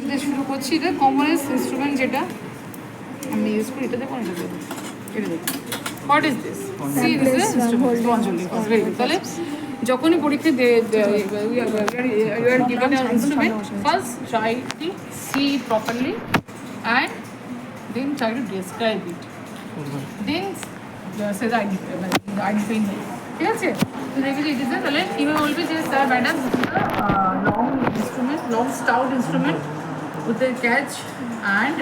দিয়ে শুরু করছি। এটা কমনেস্ট ইনস্ট্রুমেন্ট যেটা আমি ইউজ করি, এটা দেখুন, এটা দেখুন, এটা দেখুন। What is this? See this is instrument স্পঞ্জলি। Very good. তাহলে যখনই পরীক্ষা given an instrument, first try to see it properly and then try to describe it. Then say the identifying name. ঠিক আছে? তো দেখি যে it is a, তাহলে কিভাবে বলবে যে sir madam this is a long instrument, long stout instrument with the catch and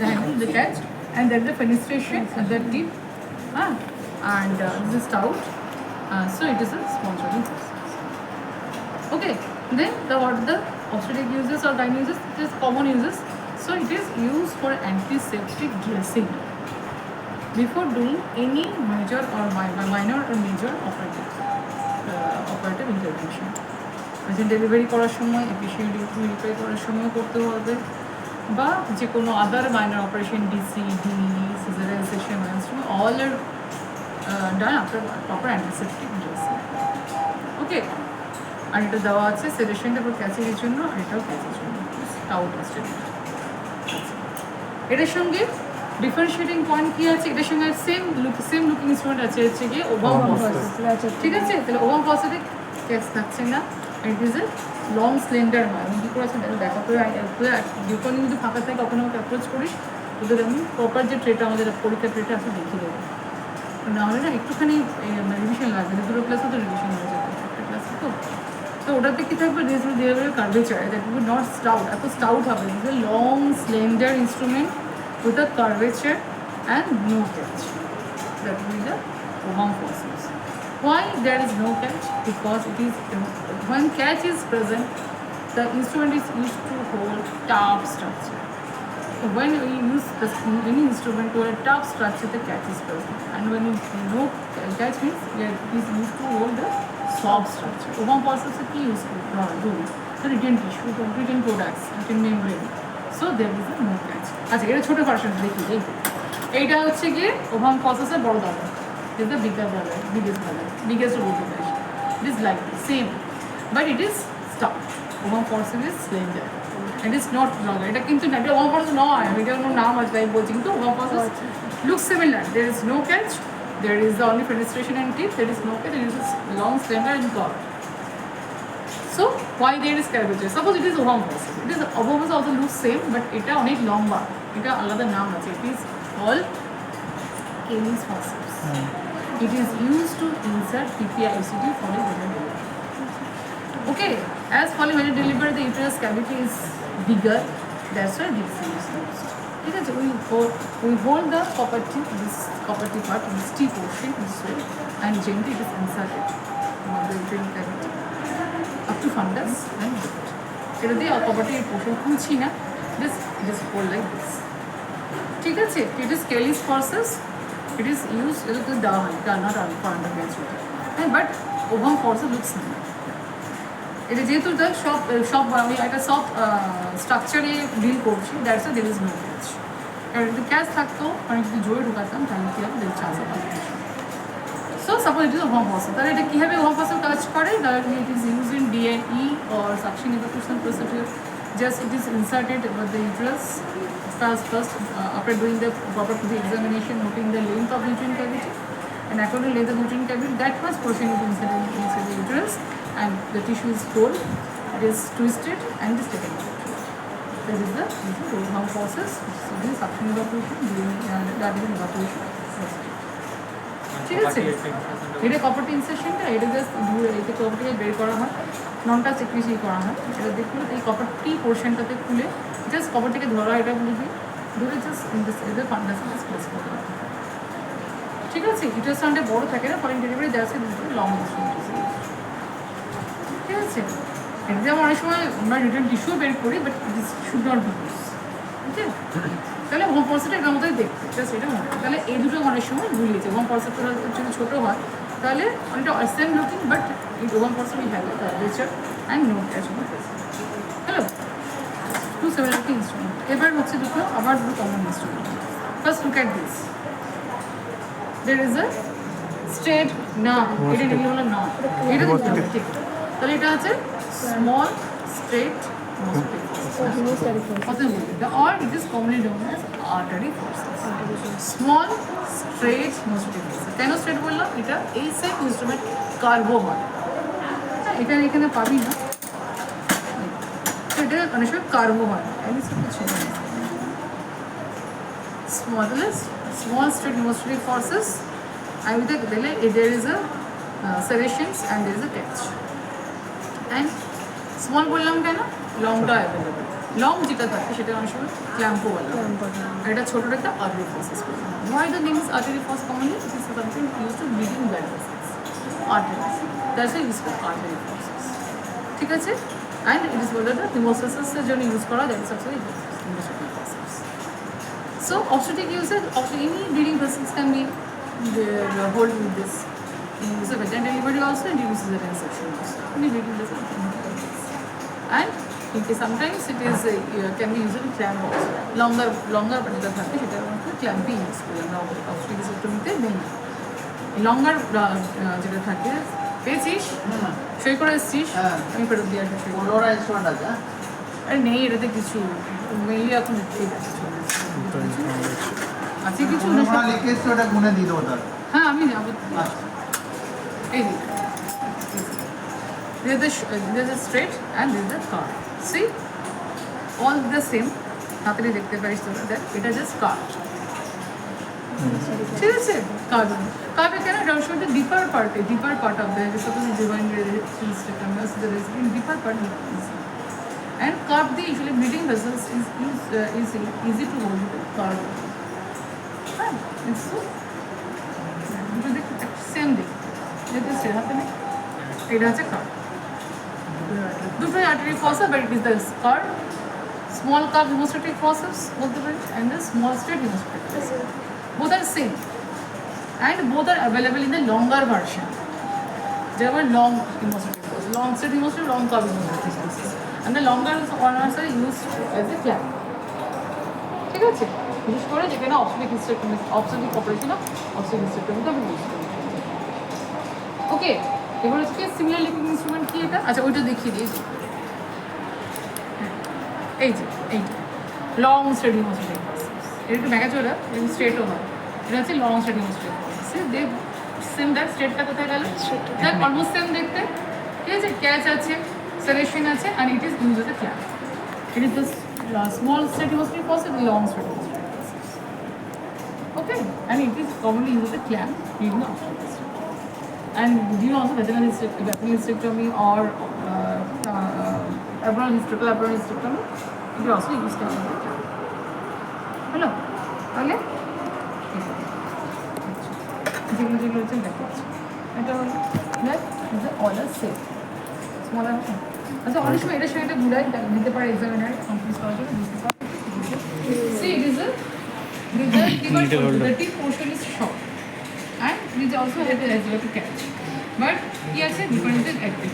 the handle, the catch, and then the fenestration at the tip, and this is stout. So it is a sponsoring process. Okay, then what the obstetric uses or gynae uses, it is common uses. So it is used for antiseptic dressing before doing any major or minor or major operative intervention. Patient delivery করার সময়, এপিসিড repair করার সময় করতে হবে, বা যে কোনো other minor operation, DC, D, caesarean section, all are done after proper antiseptic dressing. Okay, আর এটা দেওয়া আছে সেডেশনটা পুরো ক্যাচের জন্য, আর এটাও ক্যাচের জন্য, স্টাউট আসছে। এটার সঙ্গে ডিফারেন্সিয়েটিং পয়েন্ট কী আছে? এটার সঙ্গে সেম লুকিং ইনস্ট্রুমেন্ট আছে, হচ্ছে গিয়ে ওভাম ফসেট। ঠিক আছে, তাহলে ওভাম ফসেটে ক্যাচ থাকছে না, it is a long slender হয়। আমি কী করেছেন দেখা করে যখন যদি ফাঁকা থাকে কখনো আমাকে অ্যাপ্রোচ করিস, ওদের আমি প্রপার যে ট্রেটা আমাদের পরীক্ষার ট্রেটা আছে দেখিয়ে দেবো। নাহলে না একটুখানি রিভিশন লাগবে, দুটো ক্লাসে তো রিভিশন হয়ে যাবে, একটা ক্লাসে তো ওটাতে কী থাকবে? DSL curvature, that will not stout, এত স্টাউট হবে। Is a long slender instrument with a curvature and no catch. That will be the Ovam forceps. Why there is no catch? Because it is, when catch is present, the instrument is used to hold tough structure. So when we use any instrument to a tough structure, the catch is present. And when no catch means it is used to hold the soft structure. Ovam forceps is key use do the retained tissue, retained products, retained membrane. So there is a no catch. আচ্ছা, এটা ছোটো version দেখি। এইটা হচ্ছে গিয়ে ovum ফসেসের বড় দাদা, is the bigger brother, biggest বলতে পারিস। It is like same, but it is stout. Ovum ফসেস is slender, it is not long. এটা কিন্তু না, এটা ওভাম ফসেস নয়, এটা কোনো নাম আছে তাই বলছি, কিন্তু ওভাম ফসেস look similar. There is no catch, there is the only fenestration and tip, there is no catch, it is long slender and curve. So why there is curvature? Suppose it is Ovam forceps. It is Ovam forceps also looks same, but এটা অনেক লম্বা, এটা আলাদা নাম আছে। It is called Kelly's forceps. It is used to insert PPI-ICD for a woman delivery. Okay, as for a woman delivery, the uterus cavity is bigger. That's why this is used. ঠিক আছে, we hold the copper tip, this copper tip part, this T portion this way, and gently it is inserted in the uterine cavity up to fundus and root. এটা দিয়ে কপারটি portion খুলছি না, just hold like this. ঠিক আছে, it is Kelly's forceps. It is used, এটা তো দেওয়া হয়, এটা not for undergraduate. হ্যাঁ, বাট ওভাম ফসেপস লুকস না। এটা যেহেতু সব আমি একটা সব স্ট্রাকচারে ডিল করছি, that's why there is no catch. কারণ যদি ক্যাচ থাকতো, অনেক যদি জোরে ঢোকাতাম, তাহলে কী হবে, there chance of. So suppose it is Ovam forceps. তাহলে এটা কীভাবে Ovam forceps কাজ করে? It is used in DNE or suction evacuation procedure. Just it is inserted with the uterus first after doing the proper examination, noting the length of uterine cavity, and according to length of uterine cavity, that much portion is inserted inside the uterus, and the tissue is pulled, it is twisted, and is taken out. That is the Ovam forceps. So this is suction evacuation, diaphragm evacuation procedure. ঠিক আছে, এটা কপারটি ইনসারশনটা, এটা just এতে কপারটিকে বের করা হয়, নন touch একটু করা হয়। এটা দেখুন, এই কপারটি পোর্শনটাতে খুলে জাস্ট কপারটিকে ধরা, এটা বুঝবি ধরে জাস্ট এদের ফান্ডাসে জাস্ট প্লেস করতে হবে। ঠিক আছে, ইন্টারস্টানটা বড় থাকে না, ফরেন ডেলিভারি দেওয়া আছে লং ডিস্টেন্স। ঠিক আছে, এটা যেমন অনেক সময় আমরা রিটার্ন টিস্যু বের করি, but this should not be use. ঠিক আছে, তাহলে ওভাম ফসেপটা এটার মধ্যে দেখতে জাস্ট এটা মনে হয়। তাহলে এই দুটো অনেক সময় ভুলিয়েছে। ওভাম ফসেপটা যদি ছোটো হয় তাহলে অনেকটা same looking, but ovum forcep will have a curvature and no catch on the hello, to similar instrument. এবার হচ্ছে দুটো আবার দুটো common instrument. First look at this, there is a straight না, এটা নিলে হলো না, এটা ঠিক। তাহলে এটা হচ্ছে small straight mosquito. or it is commonly known as artery forceps. Small straight hemostatic forceps. কেন স্ট্রেট বললাম? এটা এই সেম ইনস্ট্রুমেন্ট কার্ভো হয়, এখানে এখানে পাবি না, এটা অনেক সময় কার্ভো হয়, small straight hemostatic forceps, and with there is a serrations and there is a catch. And small বললাম কেন? লংটা অ্যাভেলেবল, লং যেটা থাকে সেটা অনেক সময় ক্ল্যাম্পো বলা হয়, আর এটা ছোটোটা একটা আর্টারি ফর্সেস বলা হয়। Why the name is artery forceps commonly? It is something used to bleeding blood vessels, arteries. That's why it is called artery forceps. ঠিক আছে? And it is বলা হয় hemostasis এর জন্য ইউজ করা, that is also hemostatic forceps. So obstetric usage of any bleeding vessels can be hold with this. In use of vaginal delivery also, and use the section also. Any bleeding vessels can be hold with this. And sometimes it is can be used in clamp also. Longer but the থাকে সেটা আমরা ক্ল্যাম্পি use করি আমরা obstetric systemতে নেই। লঙ্গার যেটা থাকে পেয়েছিস, সই করে এসেছিস, আমি ফেরত দিয়ে আসবো। ওরা ইনস্ট্রুমেন্ট আছে? আরে নেই এটাতে কিছু, মেনলি এখন এই আছে কিছু না, লিখে এসছে, ওটা গুনে দিয়ে দেবো তার। হ্যাঁ আমি যাবো। এই this is a straight and this is a curve. See, all the same. হাতে দেখতে পারিস তোরা, দেখ এটা জাস্ট কার্ভ, ঠিক আছে? কার্ভ কার্ভ কেন? এটা deeper part of the suppose divine system is the in deeper part and curve the usually bleeding vessels is easy to hold with curve. Fine, it's so same দিক যেটা সে হাতে নেই, এটা হচ্ছে কার্ভ। দুটোই artery forceps, but it is the curve, small curve hemostatic forceps বলতে পারি, and the small straight hemostatic forceps. Both are same, and both are available in the longer version. There were long hemostatic forceps, long straight hemostatic, long curve hemostatic forceps, and the longer ones are used as a clamp. ঠিক আছে? বিশেষ করে যেখানে obstetric hysterectomy, obstetric operation of obstetric hysterectomy আমি use করি। ওকে, এবার হচ্ছে similar leaping instrument কি এটা? আচ্ছা ওইটা দেখিয়ে দিই, এই যে এইটা লং স্ট্রেট হেমোস্ট্যাটিক ফর্সেপস, এটা একটু ব্যাকা চলে, এটা স্ট্রেটও হয়, এটা হচ্ছে লং স্ট্রেট হেমোস্ট্যাটিক ফর্সেপস। দেখ সেম, দেখ স্ট্রেটটা কোথায় গেল, দেখ অলমোস্ট সেম দেখতে, ঠিক আছে? ক্যাচ আছে, সেলেকশন আছে, আর it is use as a clamp. It is the small straight haemostatic forceps, long straight haemostatic forceps. Okay, and it is commonly used as a clamp during the obstetric hysterectomy. And do you know also vaginal hysterectomy or abdominal hysterectomy? It is also used as a clamp. Hello, তাহলে যেগুলো যেগুলো হচ্ছে দেখা যাচ্ছে, এটা হলো that is all are same smaller. আচ্ছা অনেক সময় এটার সঙ্গে একটা ঘুরাই দিতে পারে এক্সামিনার কনফিউজ করার জন্য, বুঝতে পারে। See, it is a the tip portion is short and it is also has a catch, but here আছে difference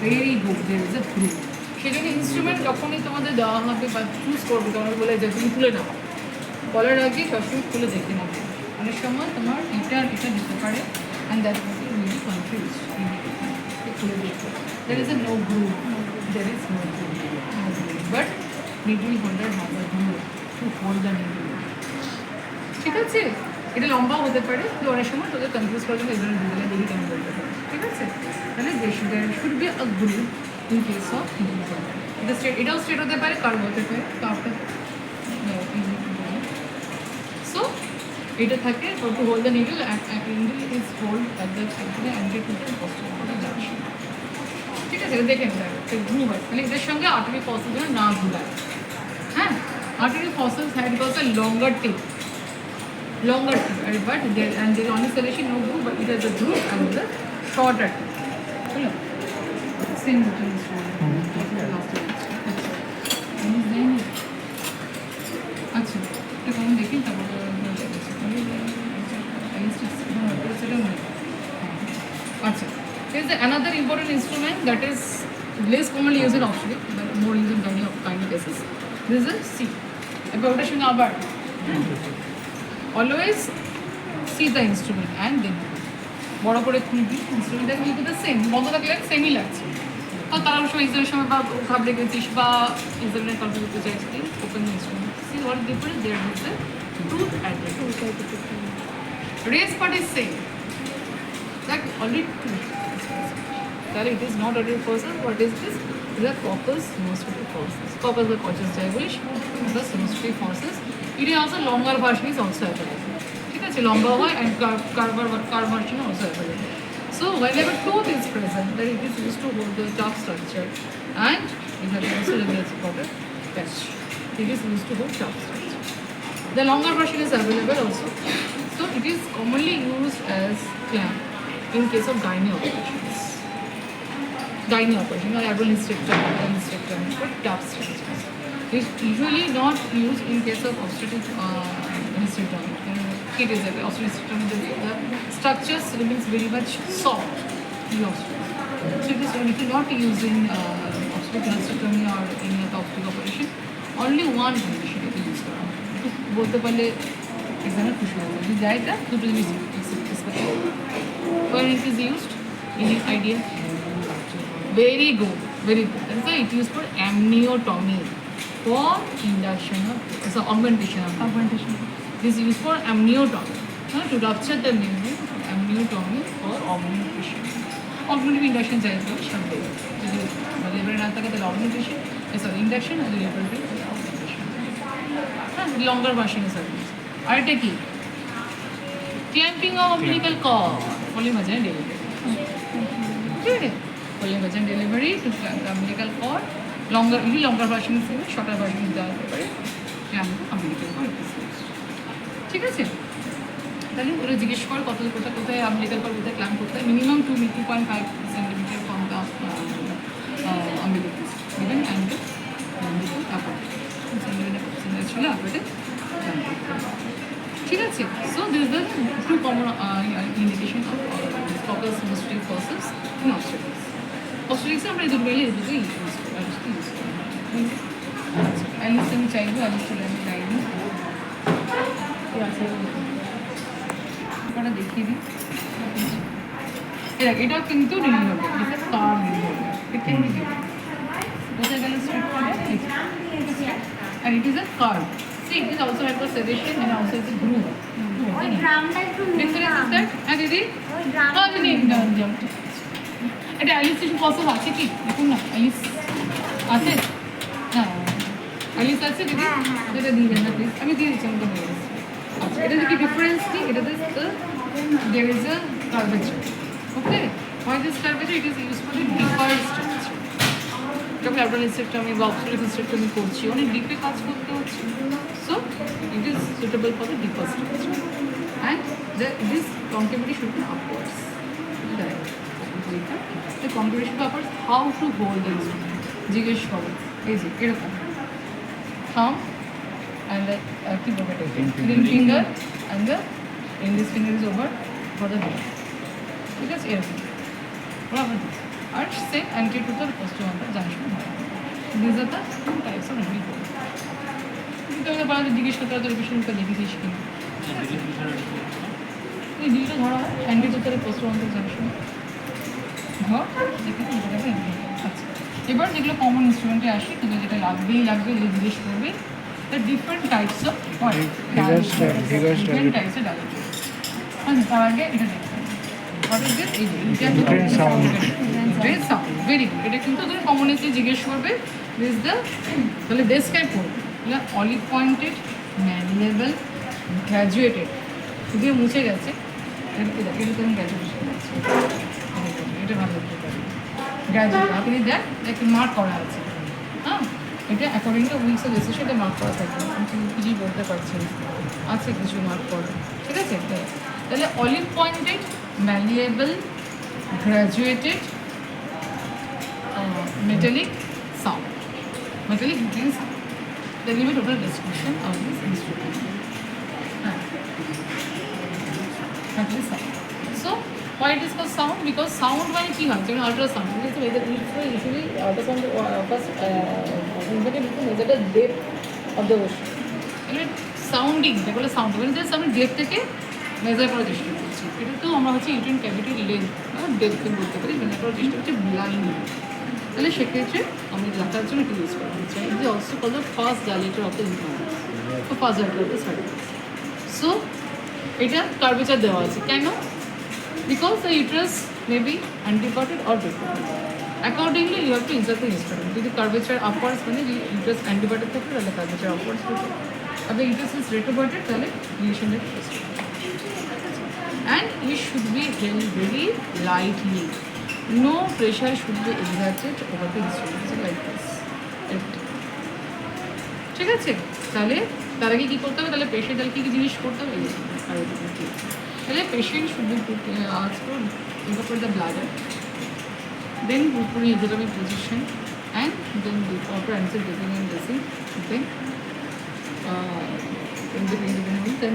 very good, there is a groove. সেজন্য ইনস্ট্রুমেন্ট যখনই তোমাদের দেওয়া হবে বা চুজ করবে, তোমার বলে যে তুমি তুলে নাও, বলার আগে সবসময় খুলে দেখে নেবে। অনেক সময় তোমার এটা দিতে পারে and that will be really confused. খুলে দেখবে, there is a no groove, there is no groove, but needle holder has a groove to hold the needle. ঠিক আছে? এটা লম্বা হতে পারে, তো অনেক সময় তোদের কনফিউজ করার জন্য এই ধরনের ডিজাইন দেখি কেমন বলতে পারে, ঠিক আছে? তাহলে should be a group in case of needle holder. এটা স্ট্রেট, এটাও স্ট্রেট হতে পারে, কার্ভ হতে পারে, কার্ভটা সো এটা থাকে to hold the needle, needle is hold at the অ্যান্টিটিউডাল পোস্টেরিয়র জাংশন। ঠিক আছে? এটা দেখে নিতে গ্রুপ হয়, মানে এটার সঙ্গে আর্টারি ফসেপস যেন না ঘুরায়। হ্যাঁ, artery forceps had because a longer tip, but there and there only solution no groove, but it has a groove and the shorter tip. Hello, same routine is আচ্ছা এটা কেমন দেখি, তারপর আচ্ছা there is another important instrument that is less commonly used in obstetrics but more used in gynae cases. This is a C. এবার ওটার সঙ্গে আবার always see the instrument and then বড় করে খুলবি ইনস্ট্রুমেন্টটা, কিন্তু সেম বন্ধ থাকলে সেমই লাগছে, তো তারা অবশ্য এক্সামের সময় বা ঘাবড়ে গেছিস বা এক্সামিনের কনফিউজ করতে চাইছিস open instrument see what difference there is the tooth and the race part is same that only two তাহলে it is not only forceps what is this the corpus hemostatic forces. Corpus the conscious division, the hemostatic forces. It is also longer version is also available. ঠিক আছে longer হয় and curve version also available. So whenever tooth is present, then it is used to hold the jaw structure and it has also related for the patch. It is used to hold jaw structure. The longer version is available also. So it is commonly used as clamp in case of gynae operations. Gynae operation or abdominal hysterectomy for tough structures. It is usually not used in case of obstetric hysterectomy. It is obstetric hysterectomy, the structures remains very much soft. So it is not used in obstetric hysterectomy or any other obstetric operation. Only one condition it is used for. বলতে পারলে এক্সামে খুশি হবে যদি যায় এটা দুটো জিনিস এক্সপেক্ট করবে when it is used any idea very good that's why it is used for amniotomy for induction of so augmentation this is used for amniotomy to rupture the membrane amniotomy for augmentation induction চাইবে সামনে যদি লেবারে না থাকে তাহলে augmentation sorry induction R লেবারে augmentation longer version is service আরেকটা কি clamping of umbilical cord polyvaginal delivery ঠিক আছে polyvaginal delivery to clamp the umbilical cord longer version is given shorter version is দেওয়া যেতে পারে clamp the umbilical cord ঠিক আছে তাহলে ওরা জিজ্ঞেস করে কোথায় umbilical cord কোথায় clamp করতে হয় minimum 2.5 centimetre from the umbilicus given and the umbilical apparatus ছিল apparatus ঠিক আছে so this is the two common indication of corpus hemostatic forces in obstetrics obstetrics আমরা এই দুটো মিলে দুটো ইউজ করি অ্যালিস আমি চাইবো অ্যালিস চলে আমি চাইবো এটা দেখিয়ে দিই এটাও কিন্তু রিনিউয়েবল এটা curve renewable it can be given বোঝা গেল straight and it is a curve. See, it is also have a sedation and also it's a groove. Difference is that, and it is এটা Alice কিছু process আছে কি দেখুন না Alice আছে হ্যাঁ অ্যালিস আছে দিদি যেটা দিয়ে দেন না প্লিজ আমি দিয়ে দিচ্ছি আমি তো হয়ে গেছি আচ্ছা এটা কি ডিফারেন্স কি এটাতে there is a curvature okay why this curvature it is used for the deeper structure যখন abdominal hysterectomy বা obstetric hysterectomy করছি অনেক ডিপে কাজ করতে হচ্ছে so it is suitable for the deeper structure and this concavity should be upwards the concavity should be upwards how to hold the instrument জিজ্ঞেস করো এই যে এরকম thumb and the কি বলবো ring finger and the index finger is over for the head ঠিক আছে এরকম বরাবর আর সে anterior posterior junction হয় these are the two types of umbilical কিন্তু আমরা বারবার জিজ্ঞেস করতে হবে পেশেন্টকে দেখেছিস কিনা এই দুটো ধরা হয় anterior posterior junction ধর দেখে আচ্ছা এবার যেগুলো কমন ইনস্ট্রুমেন্টে আসে কিন্তু যেটা লাগবে এগুলো জিজ্ঞেস করবে the different types of different types of dialectic তার আগে এটা দেখতে what is this different sound very good এটা কিন্তু তুমি কমন এসে জিজ্ঞেস করবে this is the তাহলে ডেসক্রাইব করবে না অলিভ পয়েন্টেড ম্যালিয়েবল গ্র্যাজুয়েটেড দিয়ে মুছে গেছে এটা তুমি গ্র্যাজুয়েশন আছে এটা ভালো লাগতে পারে গ্র্যাজুয়েট আপনি দেখ মার্ক করা আছে হ্যাঁ এটা according to weeks of basis এটা মার্ক করা থাকে আমি কিছু বলতে পারছি আছে কিছু মার্ক করা ঠিক আছে তাহলে olive pointed malleable graduated metallic sound metallic means the limit total description of this instrument metallic sound so why it is called sound because sound মানে কি হয় যেমন ultrasound usually ultrasound first measure the depth of the ocean sounding যেগুলো sound মানে just আমি depth থেকে measure করার চেষ্টা করছি এটা তো আমরা হচ্ছে ইউটেন ক্যাভিটির লেন্থ ডেপথ বলতে পারি মেজার করার চেষ্টা হচ্ছে ব্লাইন্ড তাহলে সেক্ষেত্রে আমি রাখার জন্য এটা ইউজ করতে চাই। It is also call the first dilator of the internal, তো first dilator of the service. So এটা কার্ভেচার দেওয়া আছে কেন? Because the uterus may be antibiotic or deprecated. Accordingly you have to insert the instrument. যদি curvature upwards মানে uterus antibiotic থাকে তাহলে curvature upwards থাকে, আর দ্য ইউট্রাস ইজ রেট্রোবায়োটিক তাহলে রিলেশনটা test. And it should be held very lightly. No pressure should be exerted over the instrument like this. ঠিক আছে? তাহলে তার আগে কী করতে হবে? তাহলে পেশেন্ট তাহলে কী কী জিনিস করতে হবে? তাহলে patient should be asked to incorporate the bladder, then put in hydrodynamic position, and then the proper answer taking and dressing, then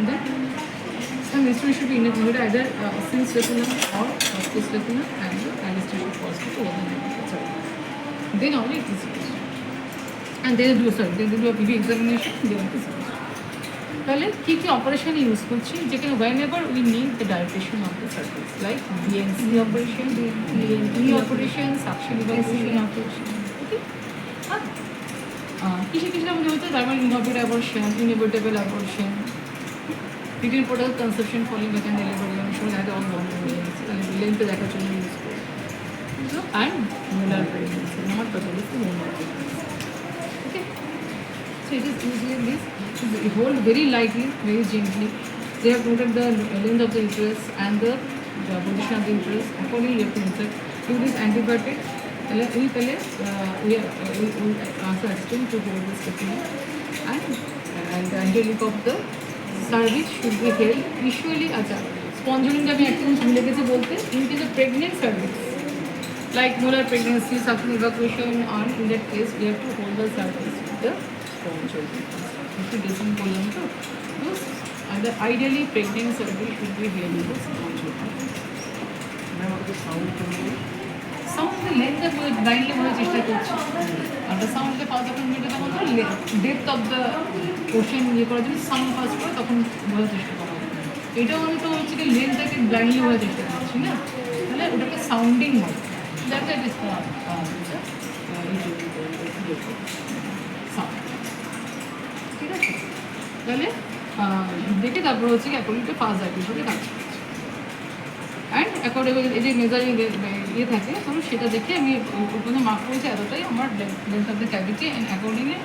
then some instrument should be included either since retinal or post retinal, and the anesthesia should also be over the sorry. Then only it is used. And they do a PV examination, they will be used. তাহলে কী কী operation use করছি? যেখানে whenever we need the dilatation of the surface, like BNC operation, DNE operation, suction evacuation operation. Okay? কিসে আমি বলতে তারপর inhibit abortion, inhibitable abortion, পিটির portal conception falling মেকান delivery, অনেক সময় দেখা অল বন্ধ হয়ে যাচ্ছে, তাহলে লেন্থে দেখার জন্য ইউজ করি। অ্যান্ড মোলার প্রেগনেন্সি, আমার total is molar pregnancy. Okay, so it is usually this hold very lightly, very gently. They have noted the length of the uterus and the position of the uterus. Accordingly, you have to insert. If this antibiotic, we also assume to hold this technique. And the angelic of the cervix should be held. Usually, spondyling আমি একটা জিনিস ভুলে গেছি বলতে, in case of pregnant cervix, like molar pregnancy, suction evacuation, or in that case, we have to hold the cervix with the spondyling. একটু dressing করলাম তো and ideally pregnant cervix should be held with the spondyling. সাউন্ডের লেন্থটা blindly বোঝার চেষ্টা করছি, আল্ট্রাসাউন্ডে পাওয়া যখন মিলে তখন তো ডেপথ অফ দ্য কোশ্চেন ইয়ে করার জন্য সাউন্ড পাস করে তখন বোঝার চেষ্টা করা হবে। এটাও আমি তো হচ্ছে কি লেন্থটাকে ব্লাইন্ডলি বোঝার চেষ্টা করছি না, তাহলে ওটাকে সাউন্ডিং হয়, দ্যাটস ইট ইজ সাউন্ড। ঠিক আছে, তাহলে দেখে তারপর হচ্ছে কি অ্যাকর্ডিং টু ফার্স্ট ডাইট হিসেবে কাজ করছি। অ্যান্ড অ্যাকর্ডিং এই যে মেজারিং ইয়ে থাকে তখন সেটা দেখে আমি ওখানে মার্ক করেছি এতটাই আমার length of the cavity, and accordingly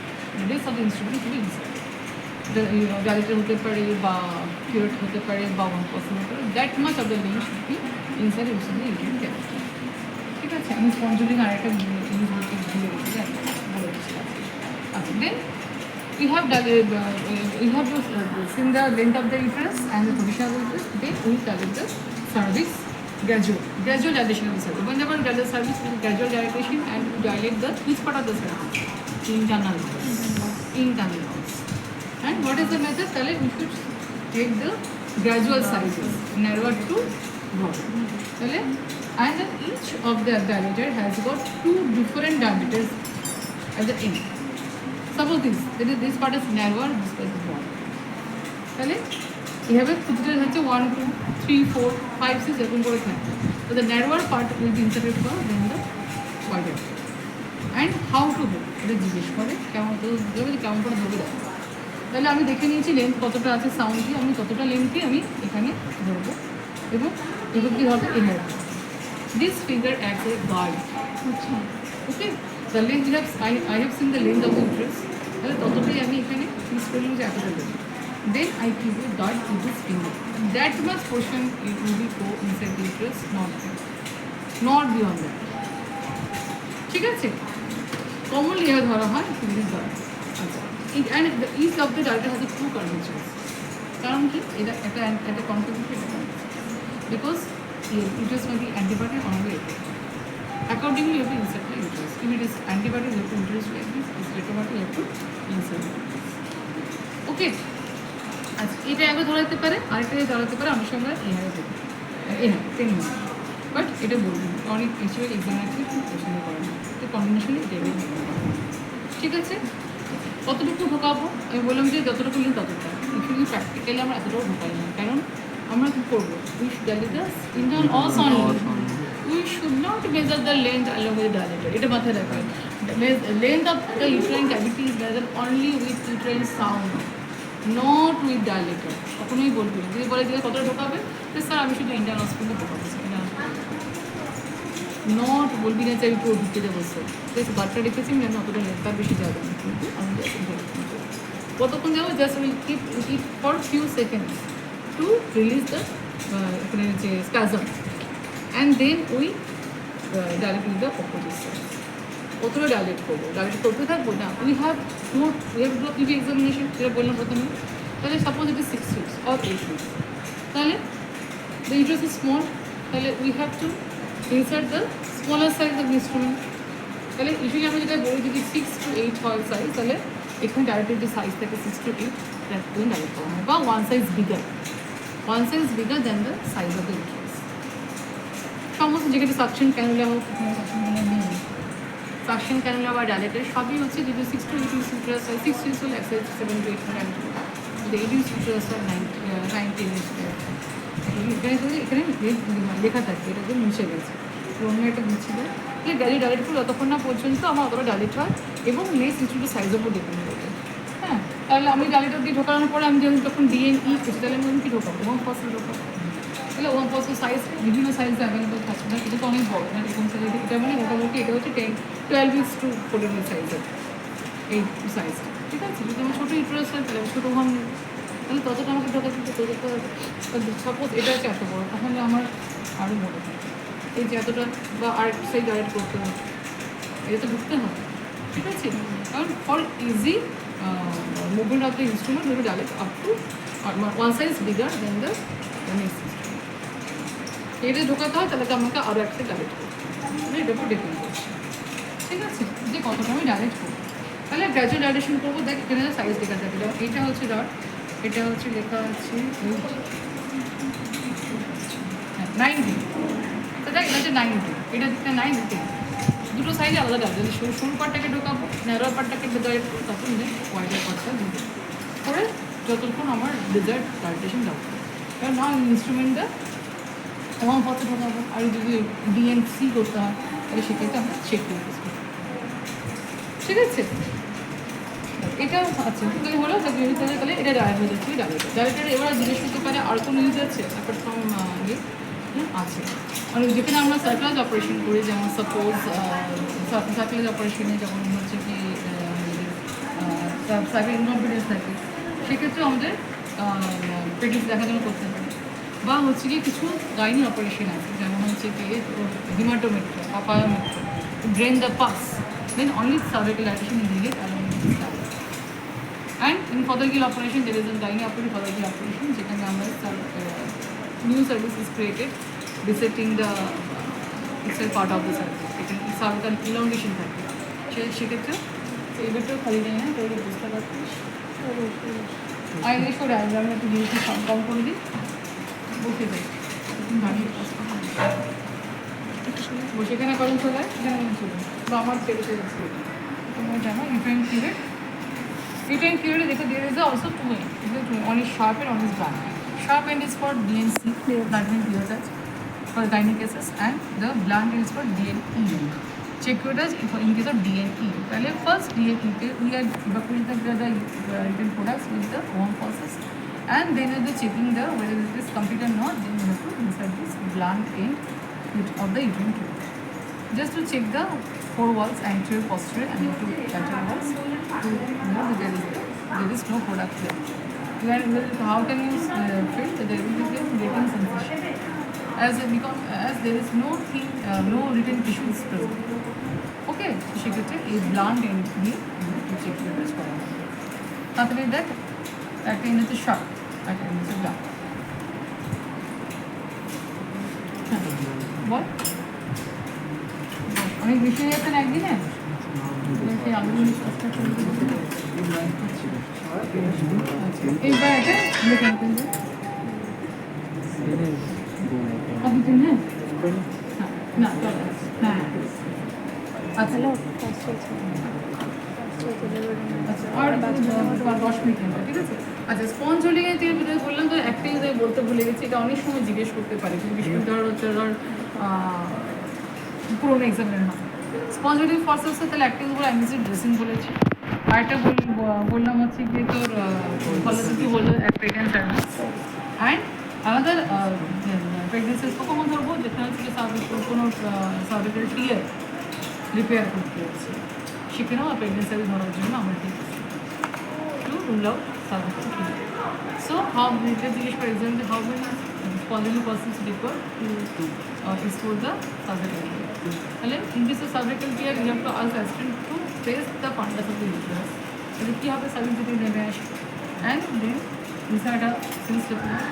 length of the instrument খুবই ইনসাইড ডাইলেটর হতে পারে বা কিউরেট হতে পারে বা 1% হতে পারে, that much of the length should be inside usually uterine cavity. ঠিক আছে, আমি স্পঞ্জুলিং আর একটা জিনিস বলতে ভুলে গেছি, বলে দিচ্ছিলাম। আচ্ছা, দেন we have to seen the length of the uterus and the position of the uterus. Then we dilate the cervix gradual dilation of the cervix. Whenever we dilate the cervix, gradual dilatation, and dilate the which part of the cervix? Internal walls. And what is the method? Tell it, we should take the gradual sizes, narrower to broader. Tell it, and then each of the dilator has got two different diameters at the end. Suppose this part is narrower, this part is broader. তাহলে এভাবে প্রতিটা হচ্ছে 1 2 3 4 5 6 এরকম করে থাকবে। তো the narrower part will be inserted for then the wider. And how to do এটা জিজ্ঞেস করে, কেমন তো কেমন করে ধরবে দেখো। তাহলে আমি দেখে নিয়েছি লেন্থ কতটা আছে, সাউন্ড দিয়ে আমি কতটা লেন্থে আমি এখানে ধরবো, এবং এগুলো কী হবে এভাবে। This finger acts a guard. আচ্ছা, okay, the length I have seen the length of the uterus, তাহলে ততটাই আমি এখানে ফিক্স করলাম যে এতটা দেবো। Then I keep a dot with this finger. That much portion it will be go inside the uterus, not beyond that. ঠিক আছে, কমনলি এভাবে ধরা হয় ফিঙ্গার দ্বারা। আচ্ছা, and the each of the dilator has a two curvatures. কারণ কি এটা একটা contribution, because uterus may be antibiotic or not. Accordingly, you have to insert the uterus. If it is antibiotic, you have to introduce like this. If it's retrobiotic, you have to insert it like this. Okay. আচ্ছা, এটা একবার ধরাতে পারে, আরেকটা ধরাতে পারে, অনেক সময় এইভাবে দেবে, এখানে 10 মিনিট। বাট এটা বলবেন অনেক হিসেবে এক্সামিনারকে খুব পছন্দ করে না, তো কম্বিনেশনই দেবে। ঠিক আছে, কতটুকু ঢোকাবো আমি বললাম যে যতটুকু নিন ততটা। অ্যাকচুয়ালি প্র্যাকটিক্যালি আমরা এতটাও ঢোকাই না, কারণ আমরা কী করবো, with dilators internal all sound we should not measure the length along with the diameter. এটা মাথায় রাখবেন। Length of the uterine cavity is measured only with uterine sound, not with dilator. কখনোই বলবি না। যদি বলে যে কতটা ঢোকাবে, তো স্যার আমি শুধু ইন্ডিয়ান হসপিটালে ঢোকাবো, নট বলবি না যে আমি পুরো ঢুকে যাবো স্যার। জাস্ট বারটা রেখেছি আমি অতটা লেন্থ তার বেশি যাবে না, কিন্তু আমি কতক্ষণ যাবো, just will keep it for few seconds to release the এখানে যে spasm, and then we direct with the opposite side. কতটা ডাইলেট করবো, ডাইলেট করতে থাকবো না। We have do PV examination, যেটা বললাম প্রথমে। তাহলে suppose it is 6 weeks or 8 weeks, তাহলে দ্য ইউটারাস ইজ স্মল, তাহলে we have to insert the smaller size of instrument. তাহলে ইউজুয়ালি আমরা যেটা বলি যদি 6 to 8 হয় সাইজ, তাহলে এখানে ডাইরেক্টের যে সাইজ থাকে 6 to 8, তাহলে ডাইরেক্ট করা হয়, বা one size bigger than the size of the uterus. সমস্ত যেখানে সাকশন ক্যানুলা হোক, সাকশন ক্যানুলা বা ডাইলেটার সবই হচ্ছে যদি 6 to 8 weeks ইউটারাস হয়, 6 weeks হলে এক সাইজ 7 to 8 হয়, যদি 8 weeks ইউটারাস হয় 9-10 weeks হয়। এখানে লেখা থাকে, এটা যে মুছে গেছে, অন্য একটা মুছে দেয়। তাহলে ডাইলেট করে যতক্ষণ না পর্যন্ত আমার অতটা ডাইলেট হয়, এবং নেক্সট ইনস্ট্রুমেন্টের সাইজের উপর ডিপেন্ড করবে। হ্যাঁ, তাহলে আমি ডাইলেটার দিয়ে ঢোকানোর পরে আমি যখন DNE করছি, তাহলে আমি কি ঢোকাবো, 1% ঢোকাবো। তাহলে 1% সাইজ বিভিন্ন সাইজে অ্যাভেলেবল থাকছে না, এটা তো অনেক বড় না, এরকম সাইজ। এটা মানে মোটামুটি এটা হচ্ছে 12 weeks to 14 weeks সাইজের এই সাইজটা, ঠিক আছে। যদি আমার ছোটো ইউটারাস হয় তাহলে ছোটো ভাঙ, তাহলে ততটা আমাকে ঢোকাতে সাপোজ এটা হচ্ছে এত বড়, তাহলে আমার আরও বড় হয় এই যে এতটা, বা আর সাইজ ডাইরেক্ট করতে হবে, এটা তো ঢুকতে হবে, ঠিক আছে। কারণ for easy movement of the instrument will direct up to one size bigger then the next instrument. এটা ঢোকাতে হয়, তাহলে আমাকে আরও একটা ডাইরেক্ট করতে হবে, এটার উপর ডিপেন্ড করছে, ঠিক আছে, যে কতটা আমি ডাইরেক্ট করবো। তাহলে গ্র্যাজুয়াল ডাইলেশন করবো। দেখ এখানে সাইজ লেখা থাকে, যেমন এটা হচ্ছে ডট, এটা হচ্ছে লেখা আছে 90, তো দেখ এটা হচ্ছে 90, এটা দিকটা 90, দুটো সাইজে আলাদা ডাল। যদি সরু পাটটাকে ঢোকাবো, ন্যারো পাটটাকে ডাইরেক্ট করবো, তখন দেখ ওয়াইডার পাটটা দিতে করে যতক্ষণ আমার ডিজার্ট ডাইলেশন দরকার। কারণ না ইনস্ট্রুমেন্টটা আমার পথে ঢোকাবো, আর যদি DNC করতে হয় তাহলে সেক্ষেত্রে আমরা চেক করে বুঝবো, ঠিক আছে। এটা আচ্ছা তাহলে হলো, তাহলে এটা ডায়ার হয়ে যাচ্ছে ডাইলেটার। এবার জিজ্ঞেস করতে পারে আর কোনো ইউজ আছে অ্যাপার্ট ফ্রম ইয়ে আছে, মানে যেখানে আমরা সার্কুলার অপারেশন করি, যেমন সাপোজ সার্কুলার অপারেশনে যেমন হচ্ছে কি সার্কুলার ইনকম্পিটেন্স থাকে, সেক্ষেত্রে আমাদের প্রেগনেন্সি দেখাশোনা করতে পারে। বা হচ্ছে কি কিছু গাইনি অপারেশন আছে, যেমন হচ্ছে কি হিমাটোমেট্রি, পাপায়োমেট্রি, drain the pus, then only cervical dilation is needed along with this diet. And in fothergill operation, there is a gynae operative fothergill operation, যেখানে আমরা new service is created, dissecting the external part of the cervix, এখানে cervical elongation থাকে, সেক্ষেত্রে এবারটাও খালি যায় না, তো বুঝতে পারছিস। আর এসব ডায়াগ্রামে একটু জিনিস কম করে দিই, বসে যাই বসে, এখানে কখন চলে যায়, এখানে চলে বা আমার পেরেছে তোমরা জানো ইউটাইন পিরিয়ডে দেখো there is also two end, one is sharp and one is blunt. Sharp end is for DNC, that means Check-Curettage for gynae cases, and the blunt end is for DNE, Check-Curettage in case of DNE. তাহলে first DNE তে we are evacuating the written products with the warm process, and then we are checking the whether it is complete or not, then we have to insert this blunt end of the uterine tube, just to check the 4 walls, anterior, posterior, and 2 lateral walls, to know that there is no product there. How can you feel that there will be a written sensation as there is no written tissues present. Okay, সেক্ষেত্রে এই blunt end দিয়ে check Check-Curettage করা হয়। তারপরে দেখ একটা end হচ্ছে sharp, একটা end হচ্ছে blunt। বল অনেক বিষয় যাচ্ছে না একদিনে, সেই আগুন শ্বাসটা করে এইবার এটা লেখা না হ্যাঁ আচ্ছা আর 10 মিনিট, ঠিক আছে। আচ্ছা স্পঞ্জোলিংয়ে বললাম তো একটাই বলতে ভুলে গেছি, এটা অনেক সময় জিজ্ঞেস করতে পারে, বিশেষ করে ধর পুরোনো এক্সামের না স্পঞ্জিটিভ ফসলসে তাহলে একটা উপর অ্যাংজিসি ড্রেসিং বলেছি আরেকটা বললাম হচ্ছে কি তোর ফলসিটি বললো প্রেগনেন্ট সার্ভিস অ্যান্ড আমাদের প্রেগনেন্সির কখন ধরবো যেখানে হচ্ছে কোনো সার্ভিক্যাল টিয়ার রিপেয়ার করতে হচ্ছে সেখানেও প্রেগনেন্সি ধরার জন্য আমরা ঠিক to rule out cervical tear so how এটা জিজ্ঞেস for example how many spongitive fossils refer to is for the cervical tear. তাহলে in this cervical tear you have to ask the assistant to place the fundus of the uterus. তাহলে কী হবে cervix যদি নেমে আসে and then inside a since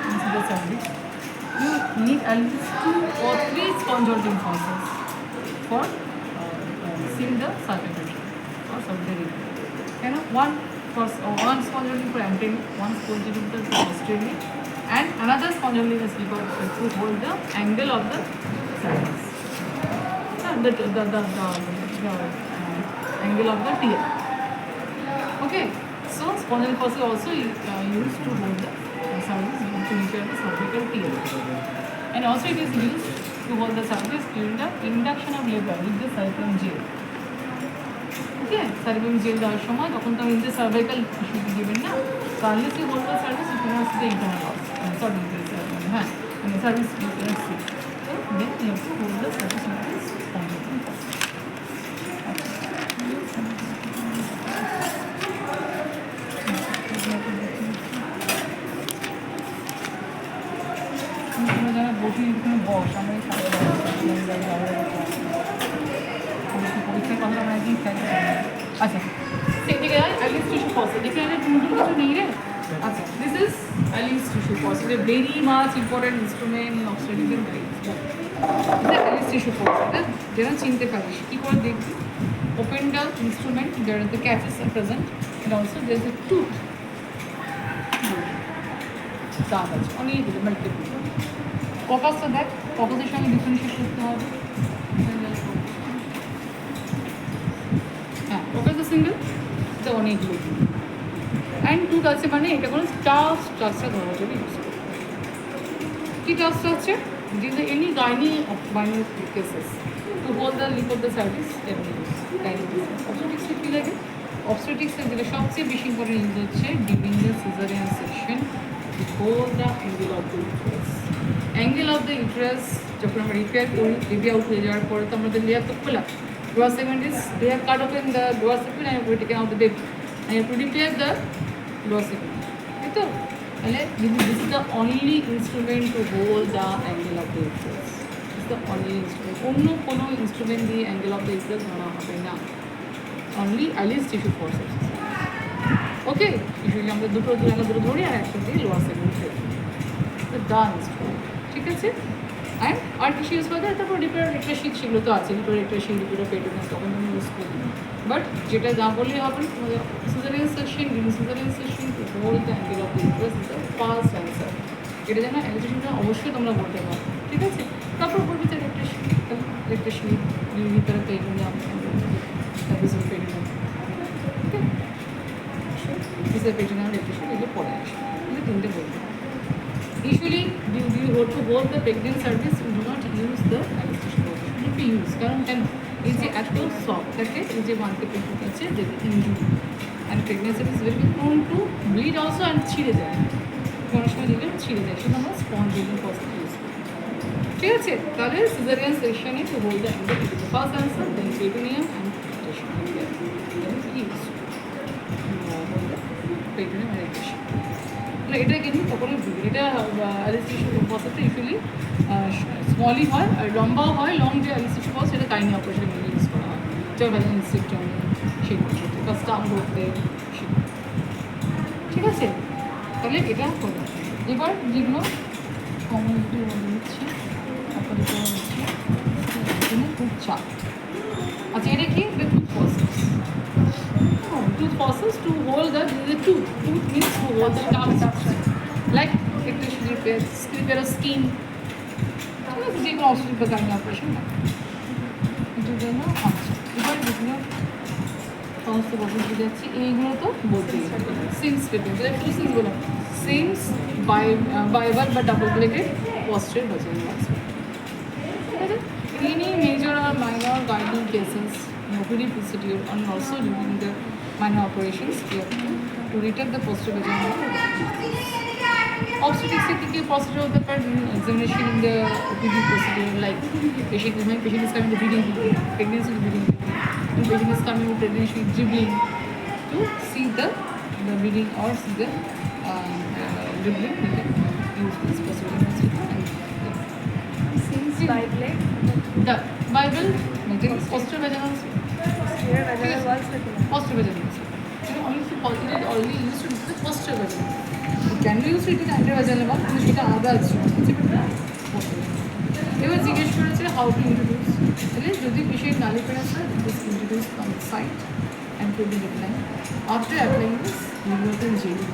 inside the cervix you need at least 2 or 3 spongitive fossils for seeing the cervical tear or cervical tear. One spongitive for anterior, one spongitive for posterior. And another spongitive is required to hold the angle of the cervix. The angle of the tear. Okay. So spongitive fossil also used to hold the cervix to repair the cervical tear. And also it is used to hold the cervix during the induction of labor with the cervical gel. Okay serving gel দেওয়ার সময় তখন তো in the cervical issue দেবেন না তাহলে কি hold the service equal to the internal sorry হ্যাঁ মানে service equal to then you have to hold the service যারা বসি এখানে বস আমরা পরীক্ষার কথা আমরা একদিন খেয়াল আচ্ছা সেদিকে অ্যালিস টিস্যু ফসিল এখানে নতুন কিছু নেই রে আচ্ছা this is Alice tissue fossil a very much important instrument in obstetrics and gynaecology Alice tissue fossil যেন চিনতে পারিস কী করে দেখবি open the instrument there the catches R present and also there is a tooth দাঁত আছে অনেকগুলো multiple কপাসটা দেখ কপাসের সঙ্গে ডিফারেন্সিয়েট করতে হবে সিঙ্গেল এটা অনেকগুলো অ্যান্ড টু আছে মানে এটা কোনো স্টাফ স্ট্রাকচার ধরার জন্য ইউজ করবে কী stuff structure this any gynae of minor cases to hold the lip of the service অবস্টেটিক্সে কী লাগে অবস্টেটিক্সের যেটা সবচেয়ে বেশি ইম্পর্টেন্ট ইউজ হচ্ছে during the caesarean section to hold the angle of the uterus angle of the uterus যখন আমরা রিপেয়ার করি বেবি আউট হয়ে যাওয়ার পরে তো আমাদের লেয়ার তো খোলা Gross segment is they have cut open the gross segment and we taken out the baby and you have to repair the gross segment. So, this is the only instrument to hold the angle of the uterus. This is the only instrument. Only instrument the angle of the uterus dhara hobe na. Only Alice tissue forceps. Okay, usually আমরা দুটো ধরি আর একটা দিয়ে lower segment ধরি তো ডান ঠিক আছে and আর কিছু ইউজ করতে তারপর রিপেয়ার শীত সেগুলো তো আছে রিপেয়ার শীত রিপেয়ার পেটেন্স তখন তুমি ইউজ করবে বাট যেটা যা বললেই হবে তোমাদের caesarean section caesarean section to hold the angle of the uterus is the first answer এটা যেন অ্যালিটেশনটা অবশ্যই তোমরা বলতে পারো ঠিক আছে তারপর বলবি যে একটা শীত ইউনি तरह कई गुना তারপর পেটেন্স ঠিক আছে ইসে পেটেন্স আর একটা শীত এগুলো পড়ে আসে কিন্তু তিনটে বলবে Usually, you go to hold the pregnant cervix, you do not use the anesthesia. You have to use. Karan is a at soft. Okay, is a one patient আছে যে injury. And pregnancy is very prone to bleed also and ছিঁড়ে যায়. কোনো সময় দিলে ছিঁড়ে যায় সেটা আমরা spongitive fossil ইউজ করি ঠিক আছে তাহলে সিজারিয়ান সেকশনে to hold the angle is the first answer then perineum and tension use perineum and tension এটা কিন্তু তখনই এটা অ্যালিস্টেশন ফসলটা ইউজুয়ালি স্মলই হয় আর লম্বাও হয় লং যে অ্যালিস্টেশন ফস সেটা কাইনি অপারেশন ইউজ করা হয় জয়বাজার ইনস্টিটিউট সেই করতে বা স্টাম করতে ঠিক আছে তাহলে এটা করবে এবার যেগুলো কমনলি দিচ্ছি আপাতত হচ্ছে এখানে খুব চাপ আচ্ছা এটা কি tooth ফসলস tooth fossils to hold the tooth. Tooth means to hold the gum structure. Like it is repair a skin. যে কোনো অসুবিধা বা গাইনি অপারেশন না এটার জন্য আচ্ছা এবার যেগুলো সমস্ত বছর বুঝে যাচ্ছি এইগুলো তো বলতেই সিমস পেটেন্ট টু সিমস বললাম সিমস বাইবার বা ডাবল ব্লেডেড পস্টের বাজার ঠিক আছে Any major or minor guiding cases in OPD procedure and also during the minor operations, we have to retake the posterior vaginal. Obstetrics থেকে procedure হতে পারে examination in the OPD procedure like patient is coming with bleeding, pregnancy with bleeding, patient is coming with pregnancy with dribbling to see the bleeding or see the dribbling. We can use this procedure. Since Bible, The Bible, posterior vaginal. here vaginal walls with Posterior vaginal. It is only used to the posterior vaginal. It can be used to the anterior vaginal one, কিন্তু সেটা আলাদা instrument হচ্ছে posterior. এবার জিজ্ঞেস করেছে how to introduce. তাহলে যদি patient নালি পেরাস হয়, this introduce on the site and put the line. After applying this, lubricant jelly.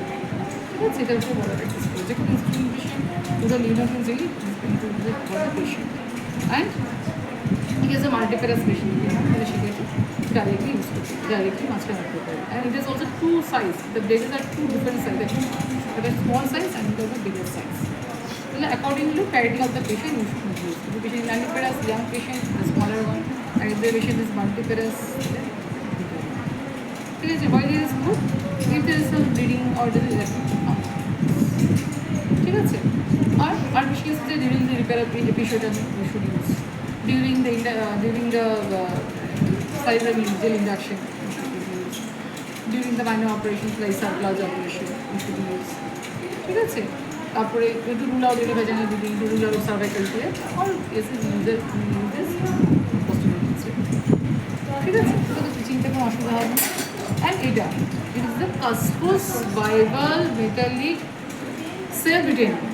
ঠিক আছে, এটার উপর বলা প্র্যাকটিস করে যে কোনো ইনস্ট্রুমেন্টেশন পুরো lubricant jelly introduce for the patient. And he is a multiparous patient, তাহলে সেক্ষেত্রে directly use করতে directly মাঝখানে রাখতে পারে. And it is also two size. The braces are two different sizes. There is small size and there is a bigger size. Well, according to clarity of the patient, you should use. If the patient is multiparous, young patient, the smaller one, and if the patient is multiparous, then bigger one. Okay, so why this is good? If there is some bleeding or there is ঠিক আছে আর বিশেষ যে during the repair episode we should use during the cerebral gel induction we should use during the minor operations like surplus operation we should use ঠিক আছে তারপরে একটু rule out এটা ভেজানো দিন টু রুল আউট সার্ভাইকাল দিয়ে all cases uses ঠিক আছে এটা তো চিন্তা কোনো অসুবিধা হবে না অ্যান্ড এটা it is the Cusco's bivalve metallic self-retaining.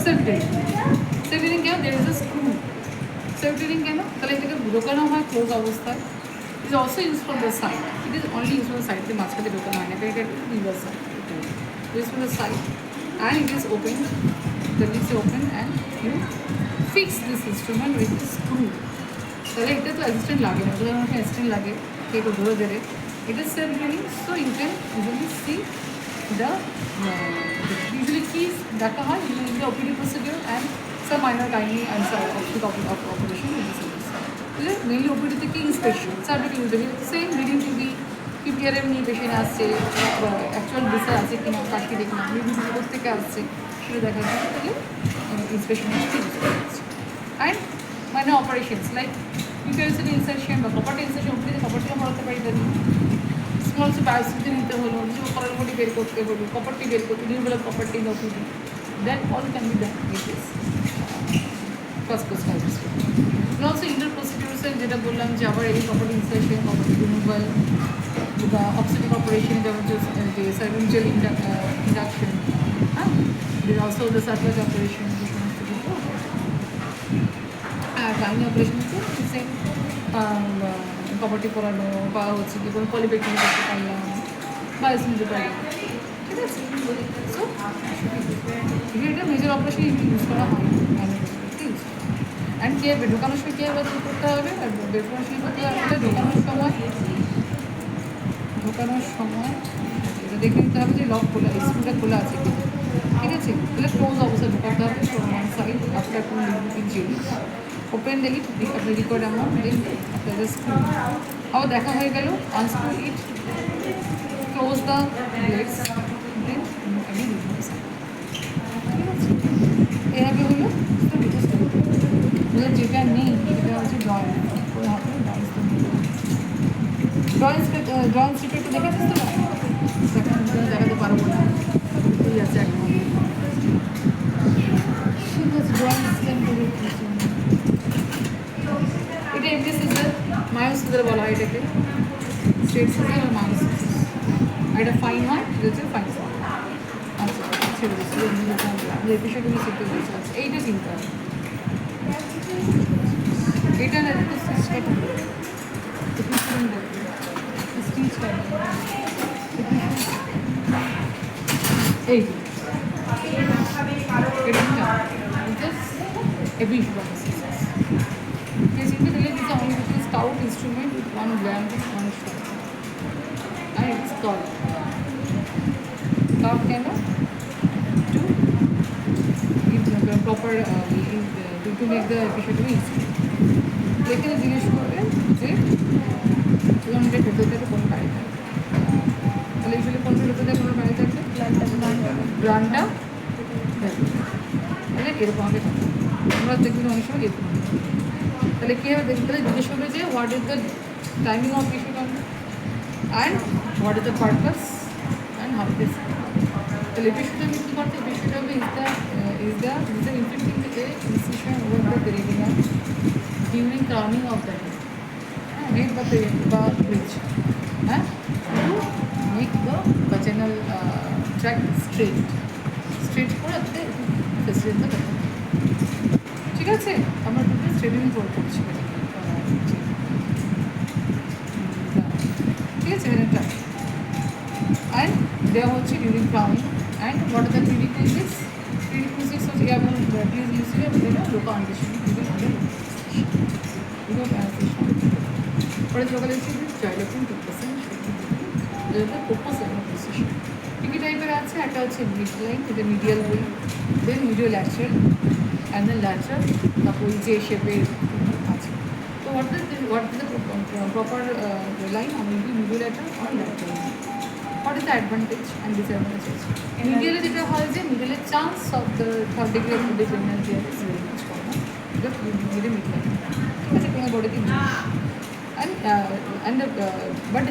Self-retaining क्या? There is a screw. Self-retaining क्या ना? তাহলে এটাকে ঢোকানো হয় ক্লোজ অবস্থায়. It is also used from the side. It is only used from the side. দিয়ে মাঝখানে ঢোকানো হয় না. এটা reverse side. Used from the side, and it is open. The lid is open, and you fix this instrument with the screw. তাহলে এটা তো assistant লাগে না. ধরুন একটা অ্যাসিস্ট্যান্ট লাগে, কেউ ধরে ধরে. It is self-retaining, so you can usually see the usually keys দেখা হয় in the OPD procedure and some minor gynae and some operation in this case. Mainly OPD থেকে inspection, cervical inspection, same leading to the PPRM নিয়ে patient আসছে, actual ডিসে আছে কিনা, কাশি দেখি না, বিভিন্ন থেকে আসছে, সেটা দেখার জন্য তাহলে ইন্সপেকশন ইউজ করা হচ্ছে। And minor operations like uterine insertion বা কপারটি ইনসারশন, ওপরে কপারটিও করাতে পারি তাদের স্মল বায়োপসি নিতে হলো, কিছু করার বডি বের করতে হলো, কপারটি বের করতে নিউরোলার copper T OPD, that all can be done with this first course biopsy. Also inter প্রসিডিউরসের যেটা বললাম যে আবার এই কপারটি ইনসারশন, কপারটি রিমুভাল বা অবস্টেটিক অপারেশন, যেমন যে সার্ভিক্যাল ইন্ডাকশন, হ্যাঁ, then also the cervical operation, এই সমস্ত কিছু। আর গাইনি অপারেশন হচ্ছে সেম কপারটি পরানো বা হচ্ছে কি কোনো পলিপেক্টিং করতে পারলাম বা এসে নিতে পারি, ঠিক আছে। সো এটা মেজর অপারেশন ইউজ করা হয় অ্যান্ড কেয়ার ঢোকানোর সময় কেয়ার বাদ করতে হবে আর বের করার সময় করতে হবে। ঢোকানোর সময় এটা দেখে নিতে হবে যে লক খোলা, স্ক্রুটা খোলা আছে কি, ঠিক আছে। তাহলে ক্লোজ অবস্থায় ঢোকাতে হবে ফ্রম ওয়ান সাইড আফটার কোনো লিকুইড জেলি ওপেন দিলি আপনি রিকোয়ার্ড অ্যামাউন্ট দেন আপনার স্ক্রু আবার দেখা হয়ে গেল, unscrew it, close the blades, দেন আমি রিমুভ, ঠিক আছে। এভাবে হলো যেটা নেই সেটা হচ্ছে জয়েন্ট করে হাতে জয়েন্ট স্ট্রিপে একটু দেখেছিস তো, এখন দেখাতে পারবো না, ঠিক আছে এখন ঠিক আছে। জয়েন্ট এটা এমনি সিজার, মায়োস সিজার বলা হয় এটাকে, স্ট্রেট সিজার আর মায়োস সিজার। আর এটা ফাইন হয়, এটা হচ্ছে ফাইন হয়। আচ্ছা ছেড়ে দিচ্ছি, যে বিষয়গুলো শিখতে বলছে। আচ্ছা এইটা চিন্তা, এটা না একটু স্টিচ এই এটা every basically this is only a scout instrument with one gland and one shot, and it's called scout cannot to give the proper to make the episode easy. এখানে জিজ্ঞেস করবে যে কোনটা ভেতর থেকে কোন বাড়ি থাকবে, তাহলে ইউজুয়ালি কোনটা ভেতর থেকে কোন বাড়ি থাকবে, ব্রান্ডটা তাহলে এরকম হবে কথা আমরা দেখবেন অনেক সময় এরকম হবে। তাহলে কী হবে দেখতে গেলে জিজ্ঞেস করবে যে what is the timing of issue and what is the purpose and how this. তাহলে এপিসোড আমি কী করতে এপিসোড হবে is the inflicting the incision over the perineum during crowning of the head, made by bridge, to make the vaginal tract straight করে দিতে facility দিতে পারে। ঠিক আছে, আমরা দুটো স্ট্রেটিং করছি ঠিক আছে এটা অ্যান্ড দেওয়া হচ্ছে during crowning and what are the prerequisites হচ্ছে এবং প্লিজ ইউজ এটা লোকাল আন্ডারস্ট্যান্ডিং পরে লোকাল জয়লক্ষণ করতেছেন প্রপোজ পজিশন কী কী টাইপের আছে, একটা হচ্ছে মিড লাইন, এটা medial line, then medial lateral and then lateral, তারপর যে শেপের আছে। তো what is the proper line on medial lateral or lateral. What is the advantage and disadvantage? Medial যেটা হয় যে মিডলের chance of the third degree of the pregnancy is very much common. But middle ঠিক আছে কোনো বডিতে and but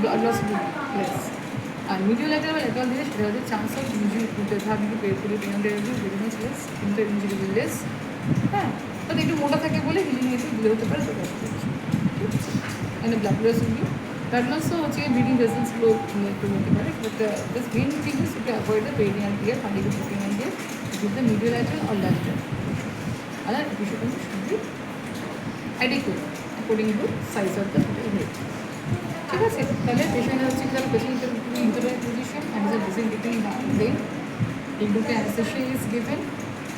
blood loss will be less. আর medial lateral lateral দিলে সেটা হচ্ছে chance of injury third degree প্রেগনেন্টের ভেরি মাচ লেস, কিন্তু ইঞ্জুরি উইল লেস। হ্যাঁ, বাট একটু মোটা থাকে বলে হিলিং একটু দিলে হতে পারে, ঠিক আছে। and blood loss will be that also হচ্ছে ব্লিডিং ভেসেলসগুলো একটু হতে পারে, but this main thing is to avoid the perineal tear, পানিকে perineal tear with the medial lateral or lateral. আর episode should be adequate according to size of the head. ঠিক আছে, তাহলে পেশেন্ট হচ্ছে তাহলে পেশেন্টের ইন্টারনাল পজিশন অ্যান্ড দ্য ডিসিং between then এগুলোকে anaesthesia is given